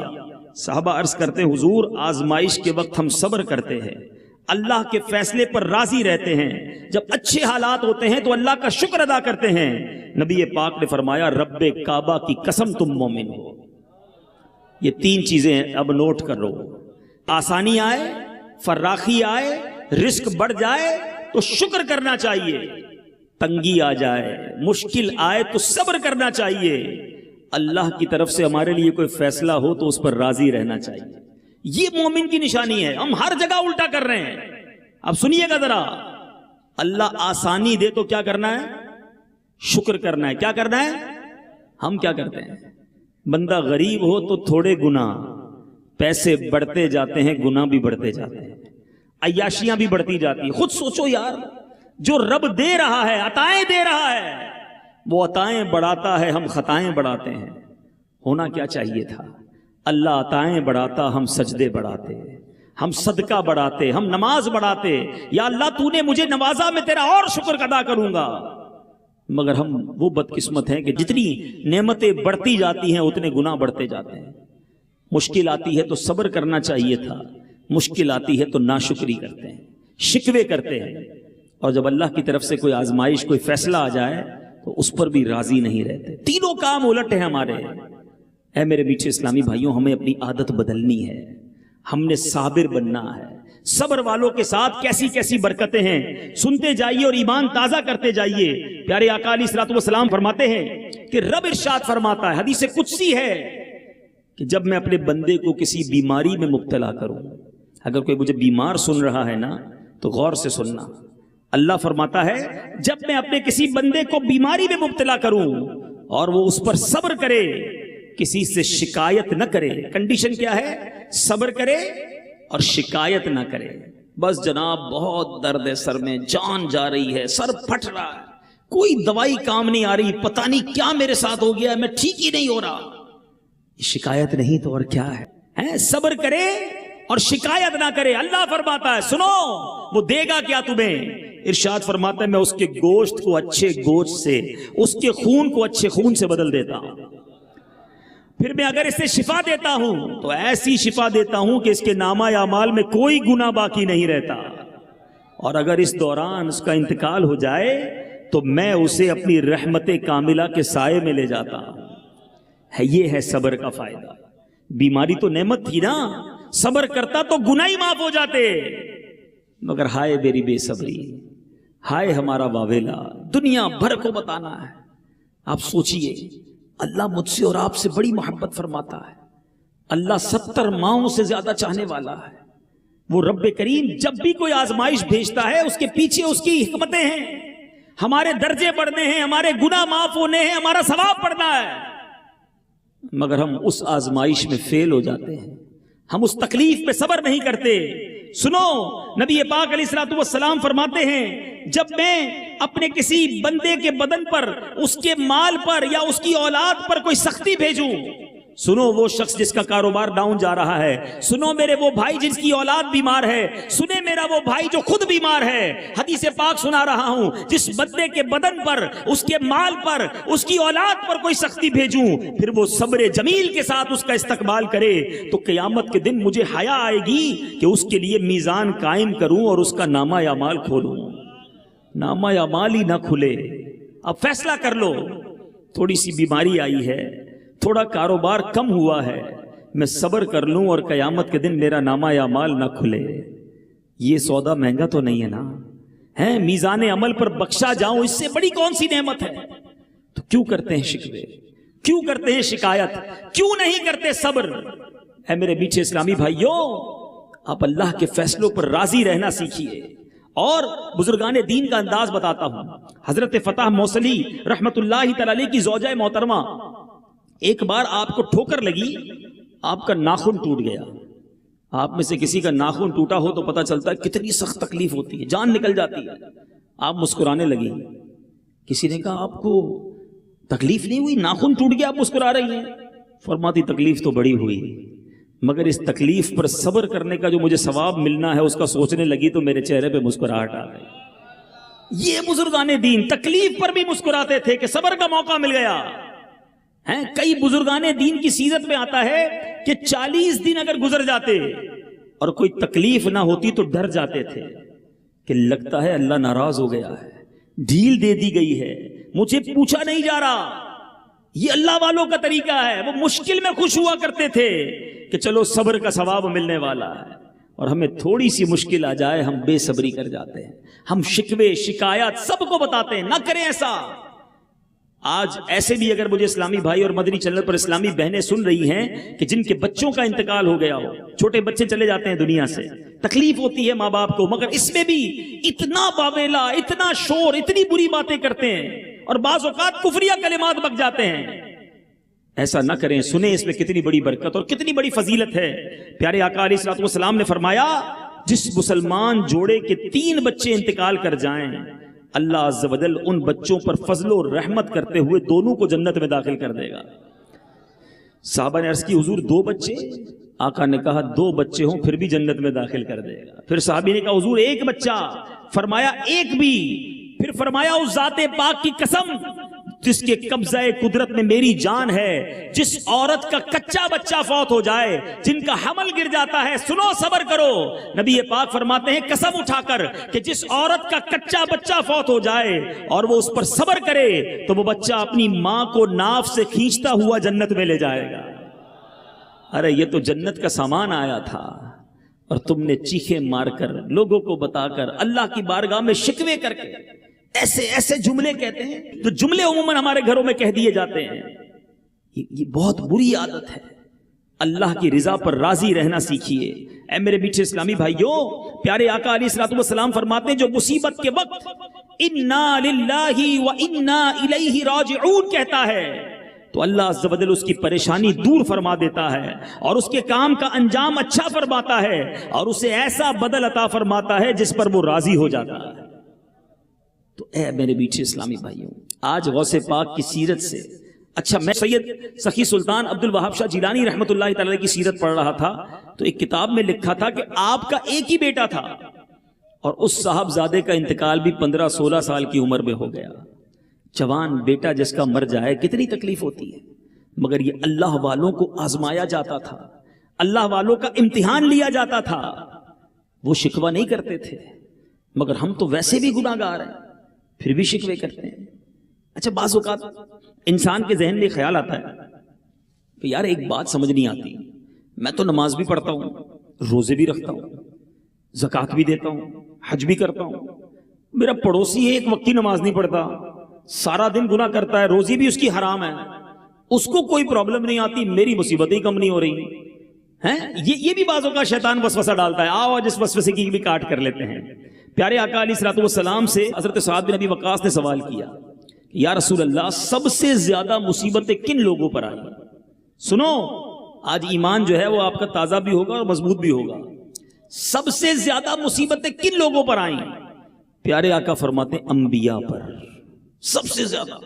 صحابہ عرض کرتے ہیں حضور آزمائش کے وقت ہم صبر کرتے ہیں، اللہ کے فیصلے پر راضی رہتے ہیں، جب اچھے حالات ہوتے ہیں تو اللہ کا شکر ادا کرتے ہیں۔ نبی پاک نے فرمایا رب کعبہ کی قسم تم مومن ہو۔ یہ تین چیزیں ہیں، اب نوٹ کر لو۔ آسانی آئے، فراخی آئے، رزق بڑھ جائے تو شکر کرنا چاہیے، تنگی آ جائے، مشکل آئے تو صبر کرنا چاہیے، اللہ کی طرف سے ہمارے لیے کوئی فیصلہ ہو تو اس پر راضی رہنا چاہیے۔ یہ مومن کی نشانی ہے۔ ہم ہر جگہ الٹا کر رہے ہیں۔ اب سنیے گا ذرا، اللہ آسانی دے تو کیا کرنا ہے؟ شکر کرنا ہے۔ کیا کرنا ہے؟ ہم کیا کرتے ہیں؟ بندہ غریب ہو تو تھوڑے گناہ، پیسے بڑھتے جاتے ہیں، گناہ بھی بڑھتے جاتے ہیں، عیاشیاں بھی بڑھتی جاتی ہیں۔ خود سوچو یار، جو رب دے رہا ہے، عطائیں دے رہا ہے، وہ عطائیں بڑھاتا ہے، ہم خطائیں بڑھاتے ہیں۔ ہونا کیا چاہیے تھا؟ اللہ عطائیں بڑھاتا، ہم سجدے بڑھاتے، ہم صدقہ بڑھاتے، ہم نماز بڑھاتے۔ یا اللہ تو نے مجھے نوازا، میں تیرا اور شکر ادا کروں گا۔ مگر ہم وہ بدقسمت ہیں کہ جتنی نعمتیں بڑھتی جاتی ہیں اتنے گناہ بڑھتے جاتے ہیں۔ مشکل آتی ہے تو صبر کرنا چاہیے تھا، مشکل آتی ہے تو ناشکری کرتے ہیں، شکوے کرتے ہیں، اور جب اللہ کی طرف سے کوئی آزمائش، کوئی فیصلہ آ جائے تو اس پر بھی راضی نہیں رہتے۔ تینوں کام الٹ ہیں ہمارے۔ اے میرے میٹھے اسلامی بھائیوں، ہمیں اپنی عادت بدلنی ہے، ہم نے صابر بننا ہے۔ صبر والوں کے ساتھ کیسی کیسی برکتیں ہیں، سنتے جائیے اور ایمان تازہ کرتے جائیے۔ پیارے آقا علیہ الصلوۃ والسلام فرماتے ہیں کہ رب ارشاد فرماتا ہے، حدیث قدسی ہے، کہ جب میں اپنے بندے کو کسی بیماری میں مبتلا کروں، اگر کوئی مجھے بیمار سن رہا ہے نا تو غور سے سننا، اللہ فرماتا ہے جب میں اپنے کسی بندے کو بیماری میں مبتلا کروں اور وہ اس پر صبر کرے، کسی سے شکایت نہ کرے، کنڈیشن کیا ہے؟ صبر کرے اور شکایت نہ کرے۔ بس جناب بہت درد ہے سر میں، جان جا رہی ہے، سر پھٹ رہا ہے، کوئی دوائی کام نہیں آ رہی، پتہ نہیں کیا میرے ساتھ ہو گیا ہے، میں ٹھیک ہی نہیں ہو رہا۔ شکایت نہیں تو اور کیا ہے؟ صبر کرے اور شکایت نہ کرے۔ اللہ فرماتا ہے سنو وہ دے گا کیا تمہیں؟ ارشاد فرماتا ہے میں اس کے گوشت کو اچھے گوشت سے، اس کے خون کو اچھے خون سے بدل دیتا ہوں۔ پھر میں اگر اسے شفا دیتا ہوں تو ایسی شفا دیتا ہوں کہ اس کے نامہ اعمال میں کوئی گناہ باقی نہیں رہتا، اور اگر اس دوران اس کا انتقال ہو جائے تو میں اسے اپنی رحمت کاملہ کے سائے میں لے جاتا ہوں۔ یہ ہے صبر کا فائدہ۔ بیماری تو نعمت تھی نا، صبر کرتا تو گناہ ہی معاف ہو جاتے، مگر ہائے میری بے صبری، ہائے ہمارا واویلا، دنیا بھر کو بتانا ہے۔ آپ سوچئے اللہ مجھ سے اور آپ سے بڑی محبت فرماتا ہے، اللہ 70 ماؤں سے زیادہ چاہنے والا ہے۔ وہ رب کریم جب بھی کوئی آزمائش بھیجتا ہے اس کے پیچھے اس کی حکمتیں ہیں، ہمارے درجے بڑھنے ہیں، ہمارے گناہ معاف ہونے ہیں، ہمارا ثواب بڑھنا ہے، مگر ہم اس آزمائش میں فیل ہو جاتے ہیں، ہم اس تکلیف پہ صبر نہیں کرتے۔ سنو نبی پاک علیہ الصلوۃ والسلام فرماتے ہیں جب میں اپنے کسی بندے کے بدن پر، اس کے مال پر یا اس کی اولاد پر کوئی سختی بھیجوں، سنو وہ شخص جس کا کاروبار ڈاؤن جا رہا ہے، سنو میرے وہ بھائی جس کی اولاد بیمار ہے، سنے میرا وہ بھائی جو خود بیمار ہے، حدیث پاک سنا رہا ہوں، جس بندے کے بدن پر، اس کے مال پر، اس کی اولاد پر کوئی سختی بھیجوں، پھر وہ صبر جمیل کے ساتھ اس کا استقبال کرے، تو قیامت کے دن مجھے حیا آئے گی کہ اس کے لیے میزان قائم کروں اور اس کا نامہ اعمال کھولوں۔ نامہ اعمال ہی نہ کھلے، اب فیصلہ کر لو، تھوڑی سی بیماری آئی ہے، تھوڑا کاروبار کم ہوا ہے، میں صبر کر لوں اور قیامت کے دن میرا نامہ اعمال نہ کھلے۔ یہ سودا مہنگا تو نہیں ہے نا؟ ہے میزان عمل پر بخشا جاؤں، اس سے بڑی کون سی نعمت ہے؟ تو کیوں کرتے ہیں شکوے، کیوں کرتے ہیں شکایت، کیوں نہیں کرتے صبر؟ اے میرے میٹھے اسلامی بھائیوں، آپ اللہ کے فیصلوں پر راضی رہنا سیکھیے، اور بزرگان دین کا انداز بتاتا ہوں. حضرت فتح موصلی رحمت اللہ تعالی علیہ کی زوجہ محترمہ، ایک بار آپ کو ٹھوکر لگی، آپ کا ناخن ٹوٹ گیا. آپ میں سے کسی کا ناخن ٹوٹا ہو تو پتہ چلتا ہے کتنی سخت تکلیف ہوتی ہے، جان نکل جاتی ہے. آپ مسکرانے لگی. کسی نے کہا آپ کو تکلیف نہیں ہوئی، ناخن ٹوٹ گیا آپ مسکرا رہی ہیں؟ فرماتی تکلیف تو بڑی ہوئی، مگر اس تکلیف پر صبر کرنے کا جو مجھے ثواب ملنا ہے اس کا سوچنے لگی تو میرے چہرے پہ مسکراہٹ آ گئی. یہ بزرگان دین تکلیف پر بھی مسکراتے تھے کہ صبر کا موقع مل گیا. کئی بزرگان دین کی سیرت میں آتا ہے کہ 40 دن اگر گزر جاتے اور کوئی تکلیف نہ ہوتی تو ڈر جاتے تھے کہ لگتا ہے اللہ ناراض ہو گیا ہے، ڈھیل دے دی گئی ہے، مجھے پوچھا نہیں جا رہا. یہ اللہ والوں کا طریقہ ہے. وہ مشکل میں خوش ہوا کرتے تھے کہ چلو صبر کا ثواب ملنے والا ہے، اور ہمیں تھوڑی سی مشکل آ جائے ہم بے صبری کر جاتے ہیں، ہم شکوے شکایات سب کو بتاتے ہیں. نہ کریں ایسا. آج ایسے بھی اگر مجھے اسلامی بھائی اور مدنی چینل پر اسلامی بہنیں سن رہی ہیں کہ جن کے بچوں کا انتقال ہو گیا ہو، چھوٹے بچے چلے جاتے ہیں دنیا سے، تکلیف ہوتی ہے ماں باپ کو، مگر اس میں بھی اتنا باویلا، اتنا شور، اتنی بری باتیں کرتے ہیں اور بعض اوقات کفریہ کلمات بک جاتے ہیں. ایسا نہ کریں. سنیں اس میں کتنی بڑی برکت اور کتنی بڑی فضیلت ہے. پیارے آقا علیہ الصلوۃ والسلام نے فرمایا جس مسلمان جوڑے کے 3 بچے انتقال کر جائیں، اللہ عز و جل ان بچوں پر فضل و رحمت کرتے ہوئے دونوں کو جنت میں داخل کر دے گا. صحابہ نے عرض کی حضور 2 بچے؟ آقا نے کہا 2 بچے ہوں پھر بھی جنت میں داخل کر دے گا. پھر صحابی نے کہا حضور 1 بچہ؟ فرمایا 1 بھی. پھر فرمایا اس ذات پاک کی قسم جس کے قبضہ قدرت میں میری جان ہے، جس عورت کا کچا بچہ فوت ہو جائے، جن کا حمل گر جاتا ہے، سنو صبر کرو. نبی پاک فرماتے ہیں قسم اٹھا کر کہ جس عورت کا کچا بچہ فوت ہو جائے اور وہ اس پر صبر کرے تو وہ بچہ اپنی ماں کو ناف سے کھینچتا ہوا جنت میں لے جائے گا. ارے یہ تو جنت کا سامان آیا تھا اور تم نے چیخیں مار کر لوگوں کو بتا کر اللہ کی بارگاہ میں شکوے کر کے ایسے ایسے جملے کہتے ہیں جو جملے عموماً ہمارے گھروں میں کہہ دیے جاتے ہیں. یہ بہت بری عادت ہے. اللہ کی رضا پر راضی رہنا سیکھیے. اے میرے میٹھے اسلامی بھائیوں، پیارے آقا علیہ الصلوۃ والسلام فرماتے ہیں جو مصیبت کے وقت انا للہ و انا الیہ راجعون کہتا ہے تو اللہ عز و جل اس کی پریشانی دور فرما دیتا ہے اور اس کے کام کا انجام اچھا فرماتا ہے اور اسے ایسا بدل عطا فرماتا ہے جس پر وہ راضی ہو جاتا ہے. تو اے میرے میٹھے اسلامی بھائیوں، آج غوث پاک کی سیرت سے میں سید سخی سلطان عبد الوہاب شاہ جیلانی رحمت اللہ تعالی کی سیرت پڑھ رہا تھا تو ایک کتاب میں لکھا تھا کہ آپ کا ایک ہی بیٹا تھا اور اس صاحبزادے کا انتقال بھی 15-16 سال کی عمر میں ہو گیا. جوان بیٹا جس کا مر جائے کتنی تکلیف ہوتی ہے، مگر یہ اللہ والوں کو آزمایا جاتا تھا، اللہ والوں کا امتحان لیا جاتا تھا. وہ شکوہ نہیں کرتے تھے، مگر ہم تو ویسے بھی گناہ گار ہیں پھر بھی شکوے کرتے ہیں. اچھا بعض اوقات انسان کے ذہن میں خیال آتا ہے کہ یار ایک بات سمجھ نہیں آتی، میں تو نماز بھی پڑھتا ہوں، روزے بھی رکھتا ہوں، زکوٰۃ بھی دیتا ہوں، حج بھی کرتا ہوں، میرا پڑوسی ہے ایک وقت کی نماز نہیں پڑھتا، سارا دن گناہ کرتا ہے، روزی بھی اس کی حرام ہے، اس کو کوئی پرابلم نہیں آتی، میری مصیبتیں کم نہیں ہو رہی ہیں. یہ بھی بعضوں کا شیطان وسوسہ ڈالتا ہے. آؤ جس وسوسے کی بھی کاٹ کر لیتے ہیں. پیارے آقا علیہ الصلوۃ والسلام سے حضرت سعد بن ابی وقاص نے سوال کیا یا رسول اللہ سب سے زیادہ مصیبتیں کن لوگوں پر آئی؟ سنو آج ایمان جو ہے وہ آپ کا تازہ بھی ہوگا اور مضبوط بھی ہوگا. سب سے زیادہ مصیبتیں کن لوگوں پر آئیں؟ پیارے آقا فرماتے ہیں انبیاء پر سب سے زیادہ،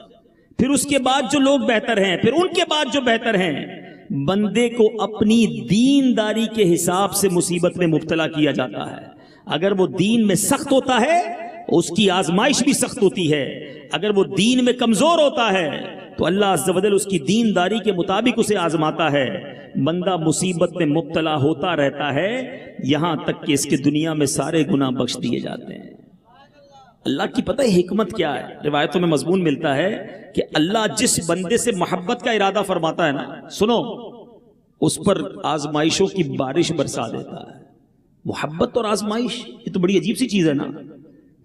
پھر اس کے بعد جو لوگ بہتر ہیں، پھر ان کے بعد جو بہتر ہیں. بندے کو اپنی دینداری کے حساب سے مصیبت میں مبتلا کیا جاتا ہے. اگر وہ دین میں سخت ہوتا ہے اس کی آزمائش بھی سخت ہوتی ہے، اگر وہ دین میں کمزور ہوتا ہے تو اللہ عز و جل اس کی دینداری کے مطابق اسے آزماتا ہے. بندہ مصیبت میں مبتلا ہوتا رہتا ہے یہاں تک کہ اس کے دنیا میں سارے گناہ بخش دیے جاتے ہیں. اللہ کی پتہ ہے حکمت کیا ہے؟ روایتوں میں مضمون ملتا ہے کہ اللہ جس بندے سے محبت کا ارادہ فرماتا ہے نا، سنو، اس پر آزمائشوں کی بارش برسا دیتا ہے. محبت اور آزمائش یہ تو بڑی عجیب سی چیز ہے نا.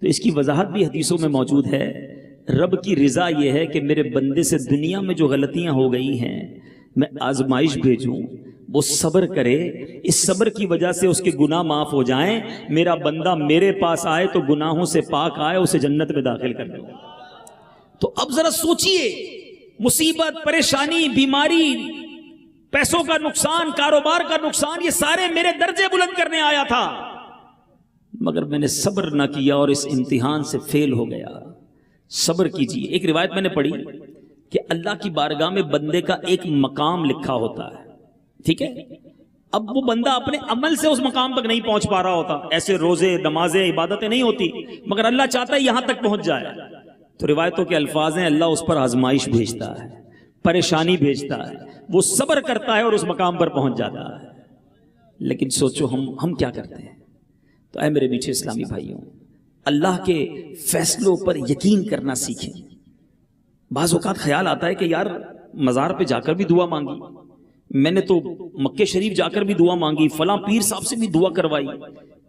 تو اس کی وضاحت بھی حدیثوں میں موجود ہے. رب کی رضا یہ ہے کہ میرے بندے سے دنیا میں جو غلطیاں ہو گئی ہیں میں آزمائش بھیجوں، وہ صبر کرے، اس صبر کی وجہ سے اس کے گناہ معاف ہو جائیں، میرا بندہ میرے پاس آئے تو گناہوں سے پاک آئے، اسے جنت میں داخل کر دو۔ تو اب ذرا سوچئے، مصیبت، پریشانی، بیماری، پیسوں کا نقصان، کاروبار کا نقصان، یہ سارے میرے درجے بلند کرنے آیا تھا، مگر میں نے صبر نہ کیا اور اس امتحان سے فیل ہو گیا۔ صبر کیجیے۔ ایک روایت میں نے پڑھی کہ اللہ کی بارگاہ میں بندے کا ایک مقام لکھا ہوتا ہے، ٹھیک ہے؟ اب وہ بندہ اپنے عمل سے اس مقام تک نہیں پہنچ پا رہا ہوتا، ایسے روزے، نمازیں، عبادتیں نہیں ہوتی، مگر اللہ چاہتا ہے یہاں تک پہنچ جائے۔ تو روایتوں کے الفاظ ہیں، اللہ اس پر آزمائش بھیجتا ہے، پریشانی بھیجتا ہے، وہ صبر کرتا ہے اور اس مقام پر پہنچ جاتا ہے۔ لیکن سوچو ہم کیا کرتے ہیں؟ تو اے میرے میٹھے اسلامی بھائیوں، اللہ کے فیصلوں پر یقین کرنا سیکھیں۔ بعض اوقات خیال آتا ہے کہ یار مزار پہ جا کر بھی دعا مانگی، میں نے تو مکہ شریف جا کر بھی دعا مانگی، فلاں پیر صاحب سے بھی دعا کروائی،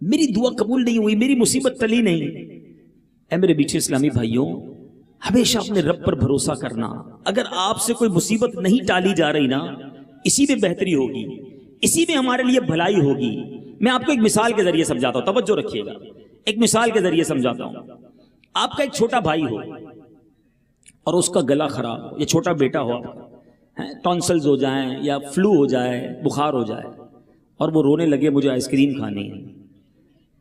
میری دعا قبول نہیں ہوئی، میری مصیبت ٹلی نہیں۔ اے میرے میٹھے اسلامی بھائیوں، ہمیشہ اپنے رب پر بھروسہ کرنا۔ اگر آپ سے کوئی مصیبت نہیں ٹالی جا رہی نا، اسی میں بہتری ہوگی، اسی میں ہمارے لیے بھلائی ہوگی۔ میں آپ کو ایک مثال کے ذریعے سمجھاتا ہوں، توجہ رکھیے گا، ایک مثال کے ذریعے سمجھاتا ہوں۔ آپ کا ایک چھوٹا بھائی ہو اور اس کا گلا خراب ہو، یا چھوٹا بیٹا ہو آپ کا، ٹونسلز ہو جائیں یا فلو ہو جائے، بخار ہو جائے، اور وہ رونے لگے مجھے آئس کریم کھانی ہے،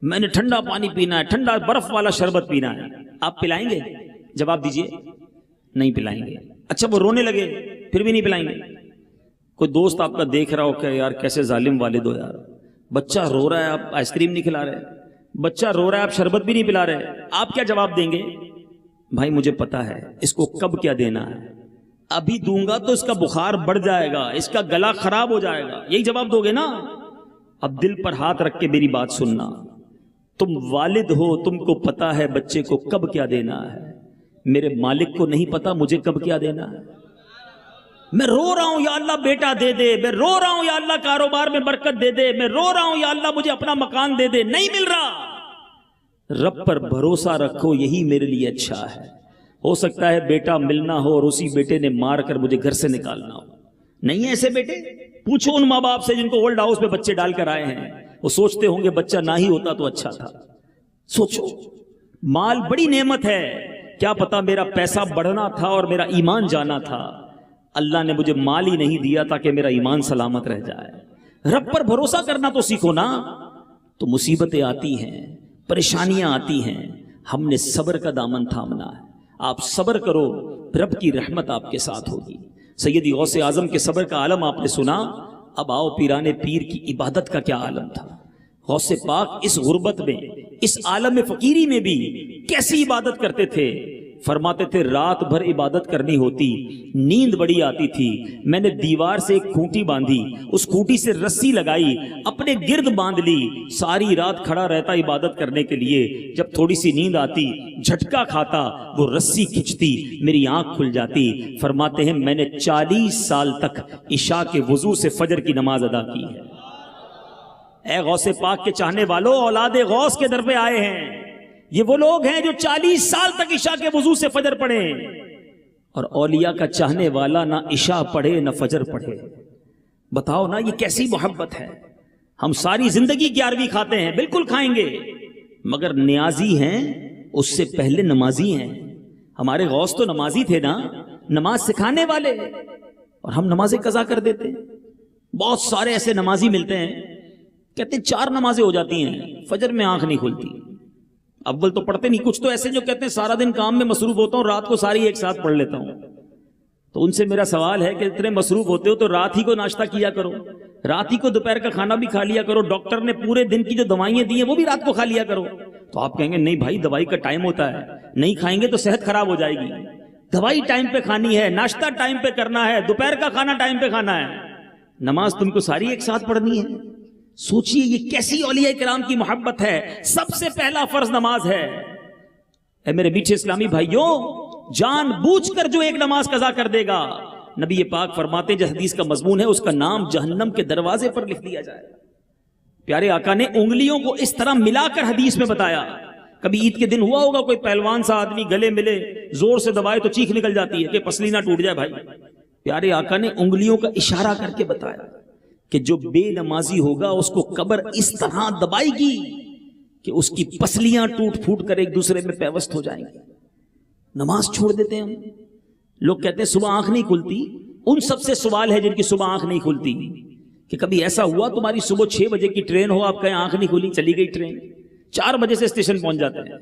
میں نے ٹھنڈا پانی پینا ہے، ٹھنڈا برف والا شربت پینا ہے، آپ پلائیں گے؟ جواب دیجئے، نہیں پلائیں گے۔ اچھا وہ رونے لگے پھر بھی نہیں پلائیں گے؟ کوئی دوست آپ کا دیکھ رہا ہو کہ یار کیسے ظالم والد ہو یار، بچہ رو رہا ہے آپ آئس کریم نہیں کھلا رہے، بچہ رو رہا ہے آپ شربت بھی نہیں پلا رہے، آپ کیا جواب دیں گے؟ بھائی مجھے پتا ہے اس کو کب کیا دینا ہے، ابھی دوں گا تو اس کا بخار بڑھ جائے گا، اس کا گلا خراب ہو جائے گا، یہی جواب دو گے نا؟ اب دل پر ہاتھ رکھ کے میری بات سننا، تم والد ہو، تم کو پتا ہے بچے کو کب کیا دینا ہے، میرے مالک کو نہیں پتا مجھے کب کیا دینا ہے۔ میں رو رہا ہوں یا اللہ بیٹا دے دے، میں رو رہا ہوں یا اللہ کاروبار میں برکت دے دے، میں رو رہا ہوں یا اللہ مجھے اپنا مکان دے دے، نہیں مل رہا۔ رب پر بھروسہ رکھو، یہی میرے لیے اچھا ہے۔ ہو سکتا ہے بیٹا ملنا ہو اور اسی بیٹے نے مار کر مجھے گھر سے نکالنا ہو، نہیں ہے ایسے بیٹے؟ پوچھو ان ماں باپ سے جن کو اولڈ ہاؤس میں بچے ڈال کر آئے ہیں، وہ سوچتے ہوں گے بچہ نہ ہی ہوتا تو اچھا تھا۔ سوچو، مال بڑی نعمت ہے، کیا پتا میرا پیسہ بڑھنا تھا اور میرا ایمان جانا تھا، اللہ نے مجھے مال ہی نہیں دیا تاکہ میرا ایمان سلامت رہ جائے۔ رب پر بھروسہ کرنا تو سیکھو نا۔ تو مصیبتیں آتی ہیں، پریشانیاں آتی ہیں، ہم نے صبر کا دامن تھامنا ہے۔ آپ صبر کرو، رب کی رحمت آپ کے ساتھ ہوگی۔ سیدی غوث اعظم کے صبر کا عالم آپ نے سنا، اب آؤ پیران پیر کی عبادت کا کیا عالم تھا۔ غوث پاک اس غربت میں، اس عالم فقیری میں بھی کیسی عبادت کرتے تھے۔ فرماتے تھے رات بھر عبادت کرنی ہوتی، نیند بڑی آتی تھی، میں نے دیوار سے ایک کھوٹی باندھی، اس کھوٹی سے رسی لگائی، اپنے گرد باندھ لی، ساری رات کھڑا رہتا عبادت کرنے کے لیے، جب تھوڑی سی نیند آتی جھٹکا کھاتا، وہ رسی کھچتی، میری آنکھ کھل جاتی۔ فرماتے ہیں میں نے 40 سال تک عشاء کے وضو سے فجر کی نماز ادا کی ہے۔ اے غوث پاک کے چاہنے والوں، اولاد غوث کے در پہ آئے ہیں، یہ وہ لوگ ہیں جو 40 سال تک عشاء کے وضو سے فجر پڑھے، اور اولیاء کا چاہنے والا نہ عشاء پڑھے نہ فجر پڑھے۔ بتاؤ نا یہ کیسی محبت ہے۔ ہم ساری زندگی 11ویں کھاتے ہیں، بالکل کھائیں گے، مگر نیازی ہیں اس سے پہلے نمازی ہیں۔ ہمارے غوث تو نمازی تھے نا، نماز سکھانے والے، اور ہم نمازیں قضا کر دیتے ہیں۔ بہت سارے ایسے نمازی ملتے ہیں، کہتے ہیں 4 نمازیں ہو جاتی ہیں، فجر میں آنکھ نہیں کھلتی۔ اول تو پڑھتے نہیں، کچھ تو ایسے جو کہتے ہیں سارا دن کام میں مصروف ہوتا ہوں، رات کو ساری ایک ساتھ پڑھ لیتا ہوں۔ تو ان سے میرا سوال ہے کہ اتنے مصروف ہوتے ہو تو رات ہی کو ناشتہ کیا کرو، رات ہی کو دوپہر کا کھانا بھی کھا لیا کرو، ڈاکٹر نے پورے دن کی جو دوائیں دی ہیں وہ بھی رات کو کھا لیا کرو۔ تو آپ کہیں گے نہیں بھائی دوائی کا ٹائم ہوتا ہے، نہیں کھائیں گے تو صحت خراب ہو جائے گی، دوائی ٹائم پہ کھانی ہے، ناشتہ ٹائم پہ کرنا ہے، دوپہر کا کھانا ٹائم پہ کھانا ہے، نماز تم کو ساری ایک ساتھ پڑھنی ہے۔ سوچئے یہ کیسی اولیاء کرام کی محبت ہے۔ سب سے پہلا فرض نماز ہے۔ اے میرے میٹھے اسلامی بھائیوں، جان بوجھ کر جو ایک نماز قضا کر دے گا، نبی پاک فرماتے ہیں جو حدیث کا مضمون ہے، اس کا نام جہنم کے دروازے پر لکھ دیا جائے۔ پیارے آقا نے انگلیوں کو اس طرح ملا کر حدیث میں بتایا۔ کبھی عید کے دن ہوا ہوگا کوئی پہلوان سا آدمی گلے ملے، زور سے دبائے تو چیخ نکل جاتی ہے کہ پسلی نہ ٹوٹ جائے۔ بھائی پیارے آقا نے انگلیوں کا اشارہ کر کے بتایا کہ جو بے نمازی ہوگا اس کو قبر اس طرح دبائے گی کہ اس کی پسلیاں ٹوٹ پھوٹ کر ایک دوسرے میں پیوست ہو جائیں گی. نماز چھوڑ دیتے ہیں ہم. لوگ کہتے ہیں صبح آنکھ نہیں کھلتی. ان سب سے سوال ہے جن کی صبح آنکھ نہیں کھلتی کہ کبھی ایسا ہوا تمہاری صبح 6 بجے کی ٹرین ہو, آپ کہیں آنکھ نہیں کھلی, چلی گئی ٹرین, 4 بجے سے اسٹیشن پہنچ جاتے ہیں.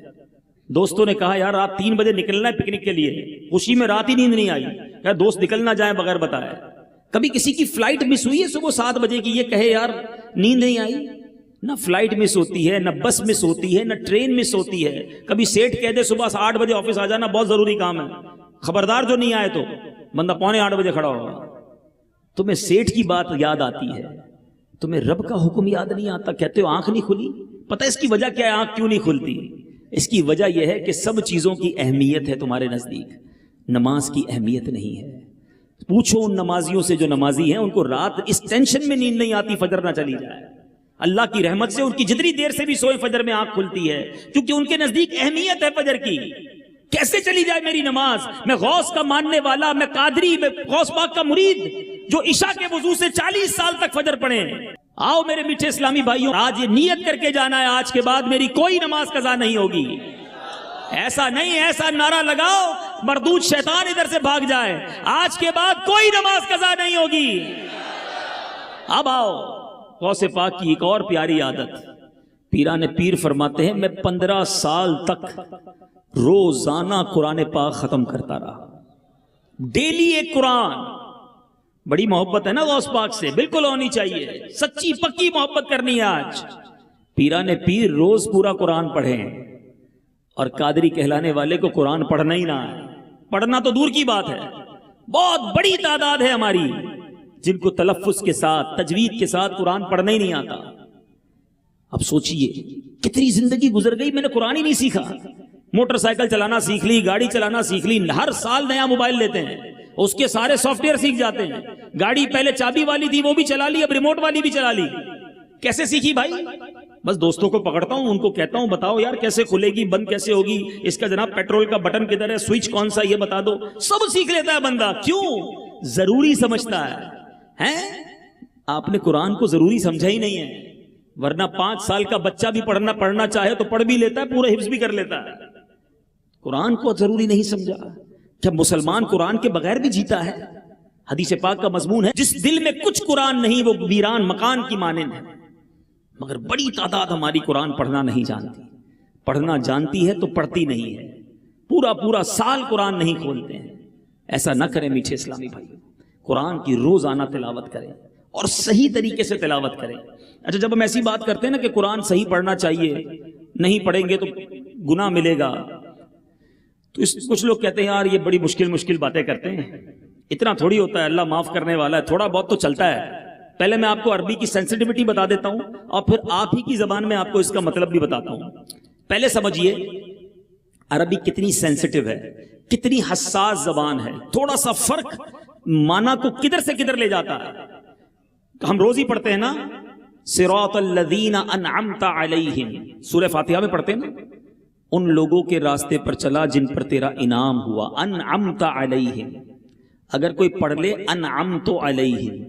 دوستوں نے کہا یار رات 3 بجے نکلنا ہے پکنک کے لیے, خوشی میں رات ہی نیند نہیں آئی, یار دوست نکل نہ جائیں بغیر بتائے. کبھی کسی کی فلائٹ مس ہوئی ہے صبح 7 بجے کی, یہ کہے یار نیند نہیں آئی. نہ فلائٹ مس ہوتی ہے, نہ بس مس ہوتی ہے, نہ ٹرین مس ہوتی ہے. کبھی سیٹ کہہ دے صبح 8 بجے آفس آ جانا, بہت ضروری کام ہے, خبردار جو نہیں آئے تو بندہ 7:45 بجے کھڑا ہوگا. تمہیں سیٹ کی بات یاد آتی ہے, تمہیں رب کا حکم یاد نہیں آتا. کہتے ہو آنکھ نہیں کھلی, پتہ اس کی وجہ کیا ہے آنکھ کیوں نہیں کھلتی؟ اس کی وجہ یہ ہے کہ سب چیزوں کی اہمیت ہے تمہارے نزدیک, نماز کی اہمیت نہیں ہے. پوچھو ان نمازیوں سے جو نمازی ہیں, ان کو رات اس ٹینشن میں نیند نہیں آتی فجر نہ چلی جائے. اللہ کی رحمت سے ان کی جتنی دیر سے بھی سوئے فجر میں آنکھ کھلتی ہے, کیونکہ ان کے نزدیک اہمیت ہے فجر کی. کیسے چلی جائے میری نماز؟ میں غوث کا ماننے والا, میں قادری, میں غوث پاک کا مرید جو عشاء کے وضو سے 40 سال تک فجر پڑھے. آؤ میرے میٹھے اسلامی بھائیوں, آج یہ نیت کر کے جانا ہے آج کے بعد میری کوئی نماز قضا نہیں ہوگی. ایسا نہیں, ایسا نعرہ لگاؤ مردود شیطان ادھر سے بھاگ جائے, آج کے بعد کوئی نماز قضا نہیں ہوگی. اب آؤ غوث پاک کی ایک اور پیاری عادت. پیران پیر فرماتے ہیں میں 15 سال تک روزانہ قرآن پاک ختم کرتا رہا, ڈیلی ایک قرآن. بڑی محبت ہے نا غوث پاک سے, بالکل ہونی چاہیے, سچی پکی محبت کرنی ہے. آج پیران پیر روز پورا قرآن پڑھیں, اور قادری کہلانے والے کو قرآن پڑھنا ہی نہ ہے. پڑھنا تو دور کی بات ہے, بہت بڑی تعداد ہے ہماری جن کو تلفظ کے ساتھ, تجوید کے ساتھ قرآن پڑھنا ہی نہیں آتا. اب سوچئے کتنی زندگی گزر گئی, میں نے قرآن ہی نہیں سیکھا. موٹر سائیکل چلانا سیکھ لی, گاڑی چلانا سیکھ لی, ہر سال نیا موبائل لیتے ہیں, اس کے سارے سافٹ ویئر سیکھ جاتے ہیں. گاڑی پہلے چابی والی تھی وہ بھی چلا لی, اب ریموٹ والی بھی چلا لی. کیسے سیکھی بھائی؟ بس دوستوں کو پکڑتا ہوں, ان کو کہتا ہوں بتاؤ یار کیسے کھلے گی, بند کیسے ہوگی, اس کا جناب پیٹرول کا بٹن کدھر ہے, سوئچ کون سا یہ بتا دو. سب سیکھ لیتا ہے بندہ. کیوں؟ ضروری سمجھتا ہے. آپ نے قرآن کو ضروری سمجھا ہی نہیں ہے, ورنہ 5 سال کا بچہ بھی پڑھنا چاہے تو پڑھ بھی لیتا ہے, پورا حفظ بھی کر لیتا ہے. قرآن کو ضروری نہیں سمجھا. جب مسلمان قرآن کے بغیر بھی جیتا ہے, حدیث پاک کا مضمون ہے جس دل میں کچھ قرآن نہیں وہ ویران مکان کی مانند ہے. مگر بڑی تعداد ہماری قرآن پڑھنا نہیں جانتی. پڑھنا جانتی ہے تو پڑھتی نہیں ہے, پورا سال قرآن نہیں کھولتے ہیں. ایسا نہ کریں میٹھے اسلامی بھائی, قرآن کی روزانہ تلاوت کریں اور صحیح طریقے سے تلاوت کریں. اچھا جب ہم ایسی بات کرتے ہیں نا کہ قرآن صحیح پڑھنا چاہیے, نہیں پڑھیں گے تو گناہ ملے گا, تو کچھ لوگ کہتے ہیں یار یہ بڑی مشکل باتیں کرتے ہیں, اتنا تھوڑی ہوتا ہے, اللہ معاف کرنے والا ہے, تھوڑا بہت تو چلتا ہے. پہلے میں آپ کو عربی کی سینسٹیوٹی بتا دیتا ہوں اور پھر آپ ہی کی زبان میں آپ کو اس کا مطلب بھی بتاتا ہوں. پہلے سمجھیے عربی کتنی سینسٹیو ہے, کتنی حساس زبان ہے. تھوڑا سا فرق معنی کو کدھر سے کدھر لے جاتا ہے. ہم روز ہی پڑھتے ہیں نا صراط الذین انعمت علیہم, سورہ فاتحہ میں پڑھتے ہیں نا, ان لوگوں کے راستے پر چلا جن پر تیرا انعام ہوا. انعمت علیہم, اگر کوئی پڑھ لے انعمت علیہم,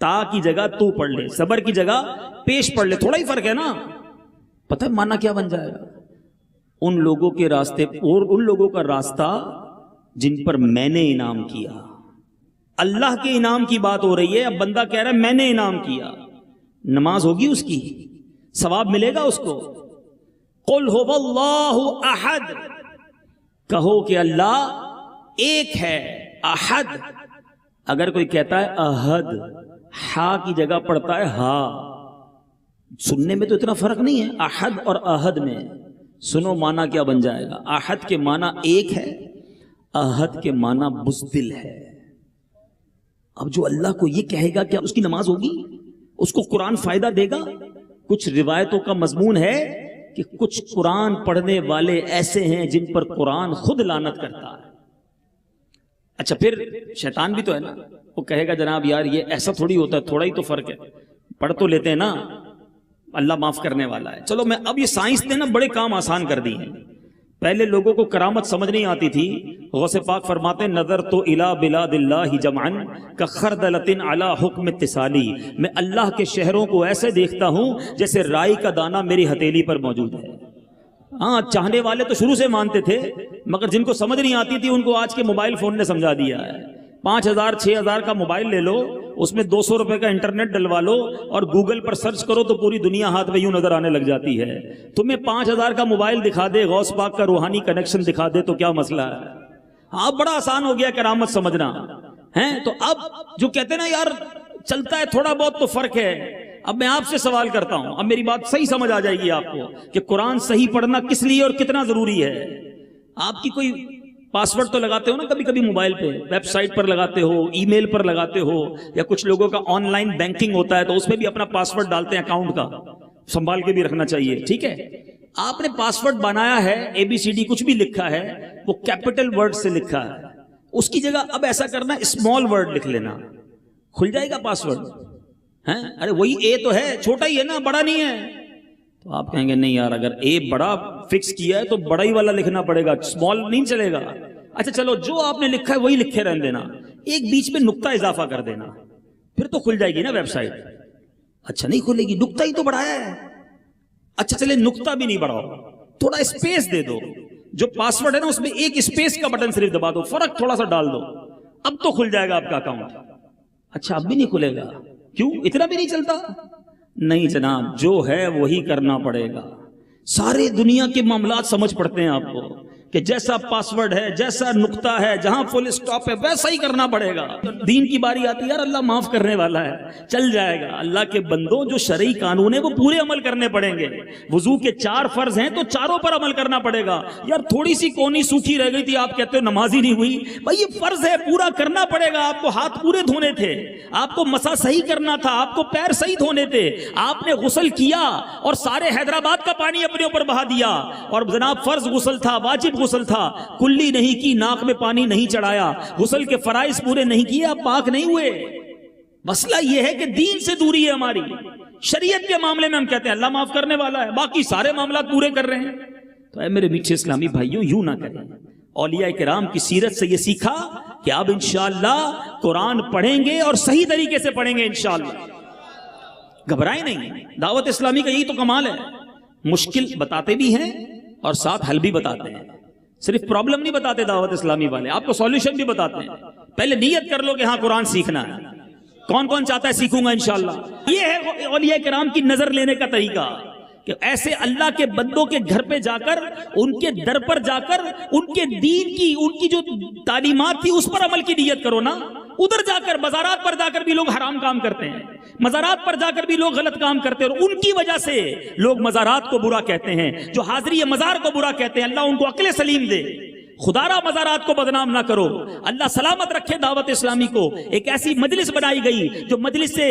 تا کی جگہ تو پڑھ لے, صبر کی جگہ پیش پڑھ لے, تھوڑا ہی فرق ہے نا. پتہ ہے معنی کیا بن جائے گا؟ ان لوگوں کے راستے اور ان لوگوں کا راستہ جن پر میں نے انعام کیا. اللہ کے انعام کی بات ہو رہی ہے, اب بندہ کہہ رہا ہے میں نے انعام کیا. نماز ہوگی اس کی, ثواب ملے گا اس کو. قل هو اللہ احد, کہو کہ اللہ ایک ہے, احد. اگر کوئی کہتا ہے احد, ہا کی جگہ پڑتا ہے ہا, سننے میں تو اتنا فرق نہیں ہے احد اور احد میں. سنو معنی کیا بن جائے گا. احد کے معنی ایک ہے, احد کے معنی بزدل ہے. اب جو اللہ کو یہ کہے گا کیا اس کی نماز ہوگی؟ اس کو قرآن فائدہ دے گا؟ کچھ روایتوں کا مضمون ہے کہ کچھ قرآن پڑھنے والے ایسے ہیں جن پر قرآن خود لعنت کرتا ہے. اچھا پھر شیطان بھی تو ہے نا, وہ کہے گا جناب یار یہ ایسا تھوڑی ہوتا ہے, تھوڑا ہی تو فرق ہے, پڑھ تو لیتے ہیں نا, اللہ معاف کرنے والا ہے. چلو میں اب یہ سائنس نے نا بڑے کام آسان کر دی ہیں. پہلے لوگوں کو کرامت سمجھ نہیں آتی تھی. غوث پاک فرماتے ہیں نظر تو الی بلاد اللہ جمعن کخردلۃ علی حکم اتصالی، میں اللہ کے شہروں کو ایسے دیکھتا ہوں جیسے رائی کا دانہ میری ہتھیلی پر موجود ہے. ہاں چاہنے والے تو شروع سے مانتے تھے، مگر جن کو سمجھ نہیں آتی تھی ان کو آج کے موبائل فون نے سمجھا دیا ہے. 5,000 6,000 کا موبائل لے لو، اس میں 200 روپے کا انٹرنیٹ ڈلوا لو اور گوگل پر سرچ کرو تو پوری دنیا ہاتھ میں یوں نظر آنے لگ جاتی ہے. تمہیں 5,000 کا موبائل دکھا دے، غوث پاک کا روحانی کنیکشن دکھا دے تو کیا مسئلہ ہے؟ ہاں بڑا آسان ہو گیا کرامت سمجھنا ہے. تو اب جو کہتے ہیں نا یار چلتا ہے تھوڑا بہت تو فرق ہے. اب میں آپ سے سوال کرتا ہوں، اب میری بات صحیح سمجھ آ جائے گی آپ کو کہ قرآن صحیح پڑھنا کس لیے اور کتنا ضروری ہے. آپ کی کوئی پاسورڈ تو لگاتے ہو نا کبھی کبھی موبائل پہ، ویب سائٹ پر لگاتے ہو، ای میل پر لگاتے ہو، یا کچھ لوگوں کا آن لائن بینکنگ ہوتا ہے تو اس میں بھی اپنا پاسورڈ ڈالتے ہیں اکاؤنٹ کا، سنبھال کے بھی رکھنا چاہیے. ٹھیک ہے، آپ نے پاسورڈ بنایا ہے ABCD کچھ بھی لکھا ہے وہ کیپٹل ورڈ سے لکھا ہے، اس کی جگہ اب ایسا کرنا اسمال ورڈ لکھ لینا، کھل جائے گا پاسورڈ. ہیں ارے وہی A تو ہے، چھوٹا ہی ہے نا، بڑا نہیں ہے. تو آپ کہیں گے نہیں یار اگر A بڑا فکس کیا ہے تو بڑا ہی والا لکھنا پڑے گا، اسمال نہیں چلے گا. اچھا چلو جو آپ نے لکھا ہے وہی لکھے رہنے دینا، ایک بیچ میں نقطہ اضافہ کر دینا، پھر تو کھل جائے گی نا ویب سائٹ. اچھا نہیں کھلے گی، نقطہ ہی تو بڑھایا ہے. اچھا چلے نقطہ بھی نہیں بڑھاؤ، تھوڑا اسپیس دے دو، جو پاسورڈ ہے نا اس میں ایک اسپیس کا بٹن صرف دبا دو، فرق تھوڑا سا ڈال دو، اب تو کھل جائے گا آپ کا اکاؤنٹ. اچھا اب بھی نہیں کھلے گا، کیوں اتنا بھی نہیں چلتا؟ نہیں جناب، جو ہے وہی کرنا پڑے گا. سارے دنیا کے معاملات سمجھ پڑتے ہیں آپ کو کہ جیسا پاسورڈ ہے، جیسا نقطہ ہے، جہاں فل اسٹاپ ہے ویسا ہی کرنا پڑے گا. دین کی باری آتی ہے یار اللہ معاف کرنے والا ہے، چل جائے گا. اللہ کے بندوں جو شرعی قانون ہے وہ پورے عمل کرنے پڑیں گے. وضو کے 4 فرض ہیں تو چاروں پر عمل کرنا پڑے گا. یار تھوڑی سی کونی سوکھی رہ گئی تھی آپ کہتے ہو نماز ہی نہیں ہوئی، بھائی یہ فرض ہے پورا کرنا پڑے گا. آپ کو ہاتھ پورے دھونے تھے، آپ کو مسا صحیح کرنا تھا، آپ کو پیر صحیح دھونے تھے، آپ نے غسل کیا اور سارے حیدرآباد کا پانی اپنے اوپر بہا دیا، اور جناب فرض غسل تھا، واجب غسل تھا، کلی نہیں کی، ناک میں پانی نہیں چڑھایا، غسل کے فرائض پورے نہیں کیے، آپ پاک نہیں ہوئے. مسئلہ یہ ہے کہ دین سے دوری ہے ہماری. شریعت کے معاملے میں ہم کہتے ہیں اللہ معاف کرنے والا ہے، باقی سارے معاملات پورے کر رہے ہیں. تو اے میرے میٹھے اسلامی بھائیوں یوں نہ کریں. اولیاء کرام کی سیرت سے یہ سیکھا کہ اب انشاءاللہ قرآن پڑھیں گے اور صحیح طریقے سے پڑھیں گے انشاءاللہ. گھبرائیں نہیں، دعوت اسلامی کا یہی تو کمال ہے. مشکل بتاتے بھی ہیں اور ساتھ حل بھی بتاتے ہیں. صرف پرابلم نہیں بتاتے دعوت اسلامی والے، آپ کو سولوشن بھی بتاتے ہیں. پہلے نیت کر لو کہ ہاں قرآن سیکھنا ہے. کون کون چاہتا ہے سیکھوں گا انشاءاللہ. یہ ہے اولیاء کرام کی نظر لینے کا طریقہ کہ ایسے اللہ کے بندوں کے گھر پہ جا کر، ان کے در پر جا کر، ان کے دین کی، ان کی جو تعلیمات تھی اس پر عمل کی نیت کرو نا. ادھر جا کر مزارات پر جا کر بھی لوگ حرام کام کرتے ہیں، مزارات پر جا کر بھی لوگ غلط کام کرتے ہیں، اور ان کی وجہ سے لوگ مزارات کو برا کہتے ہیں، جو حاضری مزار کو برا کہتے ہیں. اللہ ان کو عقل سلیم دے. خدا را مزارات کو بدنام نہ کرو. اللہ سلامت رکھے دعوت اسلامی کو. ایک ایسی مجلس بنائی گئی جو مجلس سے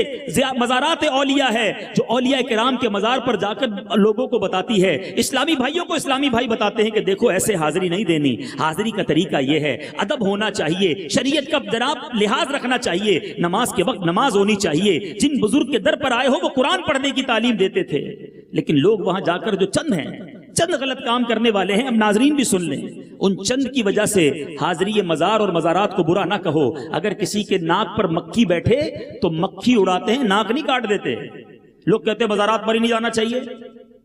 مزارات اولیاء ہے، جو اولیاء کرام کے مزار پر جا کر لوگوں کو بتاتی ہے. اسلامی بھائیوں کو اسلامی بھائی بتاتے ہیں کہ دیکھو ایسے حاضری نہیں دینی، حاضری کا طریقہ یہ ہے، ادب ہونا چاہیے، شریعت کا جناب لحاظ رکھنا چاہیے، نماز کے وقت نماز ہونی چاہیے. جن بزرگ کے در پر آئے ہو وہ قرآن پڑھنے کی تعلیم دیتے تھے، لیکن لوگ وہاں جا کر جو چند ہیں، چند غلط کام کرنے والے ہیں، اب ناظرین بھی سن لیں، ان چند کی وجہ سے حاضری مزار اور مزارات کو برا نہ کہو. اگر کسی کے ناک پر مکھی بیٹھے تو مکھی اڑاتے ہیں، ناک نہیں کاٹ دیتے. لوگ کہتے ہیں مزارات پر ہی نہیں جانا چاہیے.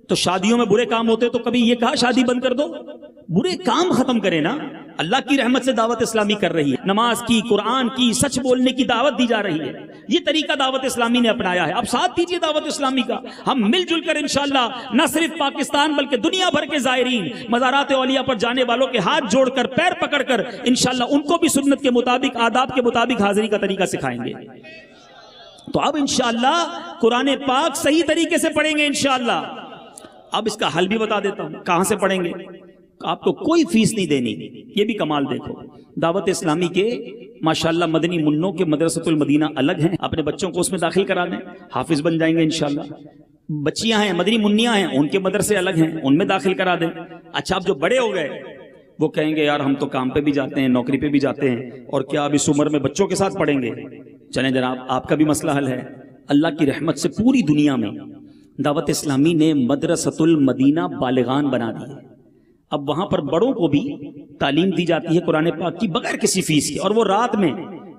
تو شادیوں میں برے کام ہوتے تو کبھی یہ کہا شادی بند کر دو؟ برے کام ختم کرے نا. اللہ کی رحمت سے دعوت اسلامی کر رہی ہے، نماز کی، قرآن کی، سچ بولنے کی دعوت دی جا رہی ہے. یہ طریقہ دعوت اسلامی نے اپنایا ہے. اب ساتھ دیجیے دعوت اسلامی کا. ہم مل جل کر انشاءاللہ نہ صرف پاکستان بلکہ دنیا بھر کے زائرین مزارات اولیاء پر جانے والوں کے ہاتھ جوڑ کر، پیر پکڑ کر انشاءاللہ ان کو بھی سنت کے مطابق، آداب کے مطابق حاضری کا طریقہ سکھائیں گے. تو اب انشاءاللہ قرآن پاک صحیح طریقے سے پڑھیں گے انشاءاللہ. اب اس کا حل بھی بتا دیتا ہوں کہاں سے پڑھیں گے. آپ کو کوئی فیس نہیں دینی. یہ بھی کمال دیکھو، دعوت اسلامی کے ماشاءاللہ مدنی منوں کے مدرسۃ المدینہ الگ ہیں، اپنے بچوں کو اس میں داخل کرا دیں، حافظ بن جائیں گے انشاءاللہ. بچیاں ہیں مدنی منیاں ہیں، ان کے مدرسے الگ ہیں، ان میں داخل کرا دیں. اچھا اب جو بڑے ہو گئے وہ کہیں گے یار ہم تو کام پہ بھی جاتے ہیں، نوکری پہ بھی جاتے ہیں، اور کیا اب اس عمر میں بچوں کے ساتھ پڑھیں گے؟ چلیں جناب آپ کا بھی مسئلہ حل ہے. اللہ کی رحمت سے پوری دنیا میں دعوت اسلامی نے مدرسۃ المدینہ بالغان بنا دی. اب وہاں پر بڑوں کو بھی تعلیم دی جاتی ہے قرآن پاک کی بغیر کسی فیس کے، اور وہ رات میں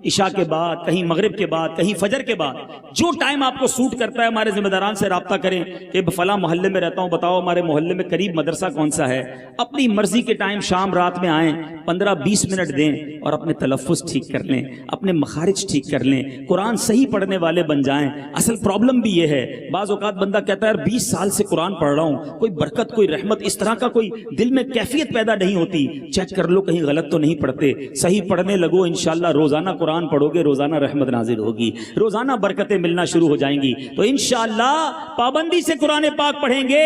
عشاء کے بعد، کہیں مغرب کے بعد، کہیں فجر کے بعد، جو ٹائم آپ کو سوٹ کرتا ہے ہمارے ذمہ داران سے رابطہ کریں کہ فلاں محلے میں رہتا ہوں، بتاؤ ہمارے محلے میں قریب مدرسہ کون سا ہے، اپنی مرضی کے ٹائم شام رات میں آئیں، 15-20 منٹ دیں اور اپنے تلفظ ٹھیک کر لیں، اپنے مخارج ٹھیک کر لیں، قرآن صحیح پڑھنے والے بن جائیں۔ اصل پرابلم بھی یہ ہے، بعض اوقات بندہ کہتا ہے 20 سال سے قرآن پڑھ رہا ہوں، کوئی برکت، کوئی رحمت، اس طرح کا کوئی دل میں کیفیت پیدا نہیں ہوتی۔ چیک کر لو کہیں غلط تو نہیں پڑھتے، صحیح پڑھنے لگو، انشاءاللہ روزانہ قرآن پڑھو گے، روزانہ رحمت نازل ہوگی، روزانہ برکتیں ملنا شروع ہو جائیں گی، تو انشاءاللہ پابندی سے قرآن پاک پڑھیں گے۔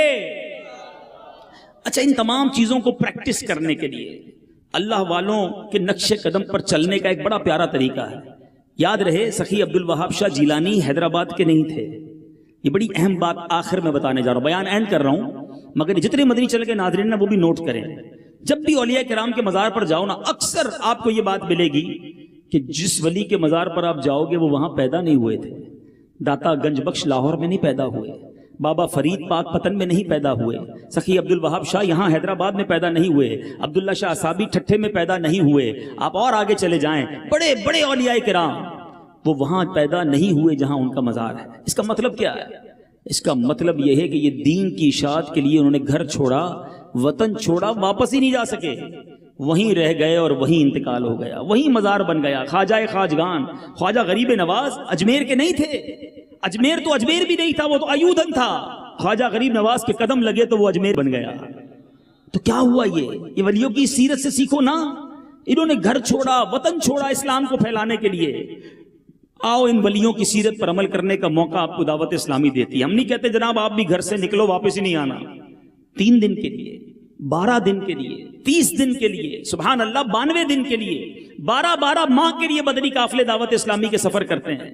اچھا، ان تمام چیزوں کو پریکٹس کرنے کے لیے اللہ والوں کے نقش قدم پر چلنے کا ایک بڑا پیارا طریقہ ہے۔ یاد رہے سخی عبد الوہاب شاہ جیلانی حیدرآباد کے نہیں تھے، یہ بڑی اہم بات آخر میں بتانے جا رہا ہوں، بیان اینڈ کر رہا ہوں، مگر جتنے مدنی چل کے ناظرین ہیں وہ بھی نوٹ کریں۔ جب بھی اولیاء کرام کے مزار پر جاؤ نا، اکثر آپ کو یہ بات ملے گی کہ جس ولی کے مزار پر آپ جاؤ گے وہ وہاں پیدا نہیں ہوئے تھے، داتا گنج بخش لاہور میں نہیں پیدا ہوئے، بابا فرید پاک پتن میں نہیں پیدا ہوئے، سخی عبد الوہاب شاہ یہاں حیدرآباد میں پیدا نہیں ہوئے، عبداللہ شاہ اصابی ٹھٹھے میں پیدا نہیں ہوئے، آپ اور آگے چلے جائیں، بڑے بڑے اولیاء کرام وہ وہاں پیدا نہیں ہوئے جہاں ان کا مزار ہے۔ اس کا مطلب کیا ہے؟ اس کا مطلب یہ ہے کہ یہ دین کی اشاعت کے لیے انہوں نے گھر چھوڑا، وطن چھوڑا، واپس ہی نہیں جا سکے، وہیں رہ گئے اور وہیں انتقال ہو گیا، وہیں مزار بن گیا۔ خواجہ خواجگان خواجہ غریب نواز اجمیر کے نہیں تھے، اجمیر تو اجمیر بھی نہیں تھا، وہ تو ایودھن تھا، خواجہ غریب نواز کے قدم لگے تو وہ اجمیر بن گیا۔ تو کیا ہوا؟ یہ ولیوں کی سیرت سے سیکھو نا، انہوں نے گھر چھوڑا، وطن چھوڑا اسلام کو پھیلانے کے لیے۔ آؤ ان ولیوں کی سیرت پر عمل کرنے کا موقع آپ کو دعوت اسلامی دیتی ہے۔ ہم نہیں کہتے جناب آپ بھی گھر سے نکلو واپس ہی نہیں آنا، 3 دن کے لیے، 12 دن کے لیے، 30 دن کے لیے، سبحان اللہ 92 دن کے لیے، 12 ماہ کے لیے مدنی قافلے دعوت اسلامی کے سفر کرتے ہیں۔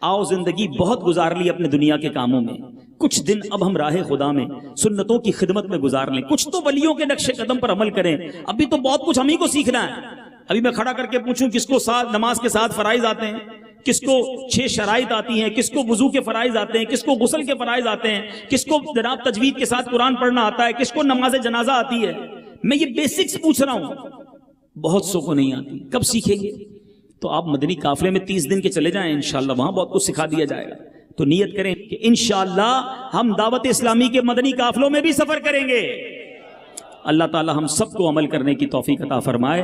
آؤ زندگی بہت گزار لی اپنے دنیا کے کاموں میں، کچھ دن اب ہم راہ خدا میں سنتوں کی خدمت میں گزار لیں، کچھ تو ولیوں کے نقش قدم پر عمل کریں۔ ابھی تو بہت کچھ ہم ہی کو سیکھنا ہے۔ ابھی میں کھڑا کر کے پوچھوں کس کو نماز کے ساتھ فرائض آتے ہیں، کس کو 6 شرائط آتی ہیں، کس کو وضو کے فرائض آتے ہیں، کس کو غسل کے فرائض آتے ہیں، کس کو جناب تجوید کے ساتھ قرآن پڑھنا آتا ہے، کس کو نماز جنازہ آتی ہے۔ میں یہ بیسکس پوچھ رہا ہوں، بہت سو کو نہیں آتی، کب سیکھیں گے؟ تو آپ مدنی قافلے میں 30 دن کے چلے جائیں، انشاءاللہ وہاں بہت کچھ سکھا دیا جائے گا۔ تو نیت کریں کہ انشاءاللہ ہم دعوت اسلامی کے مدنی قافلوں میں بھی سفر کریں گے۔ اللہ تعالی ہم سب کو عمل کرنے کی توفیق عطا فرمائے۔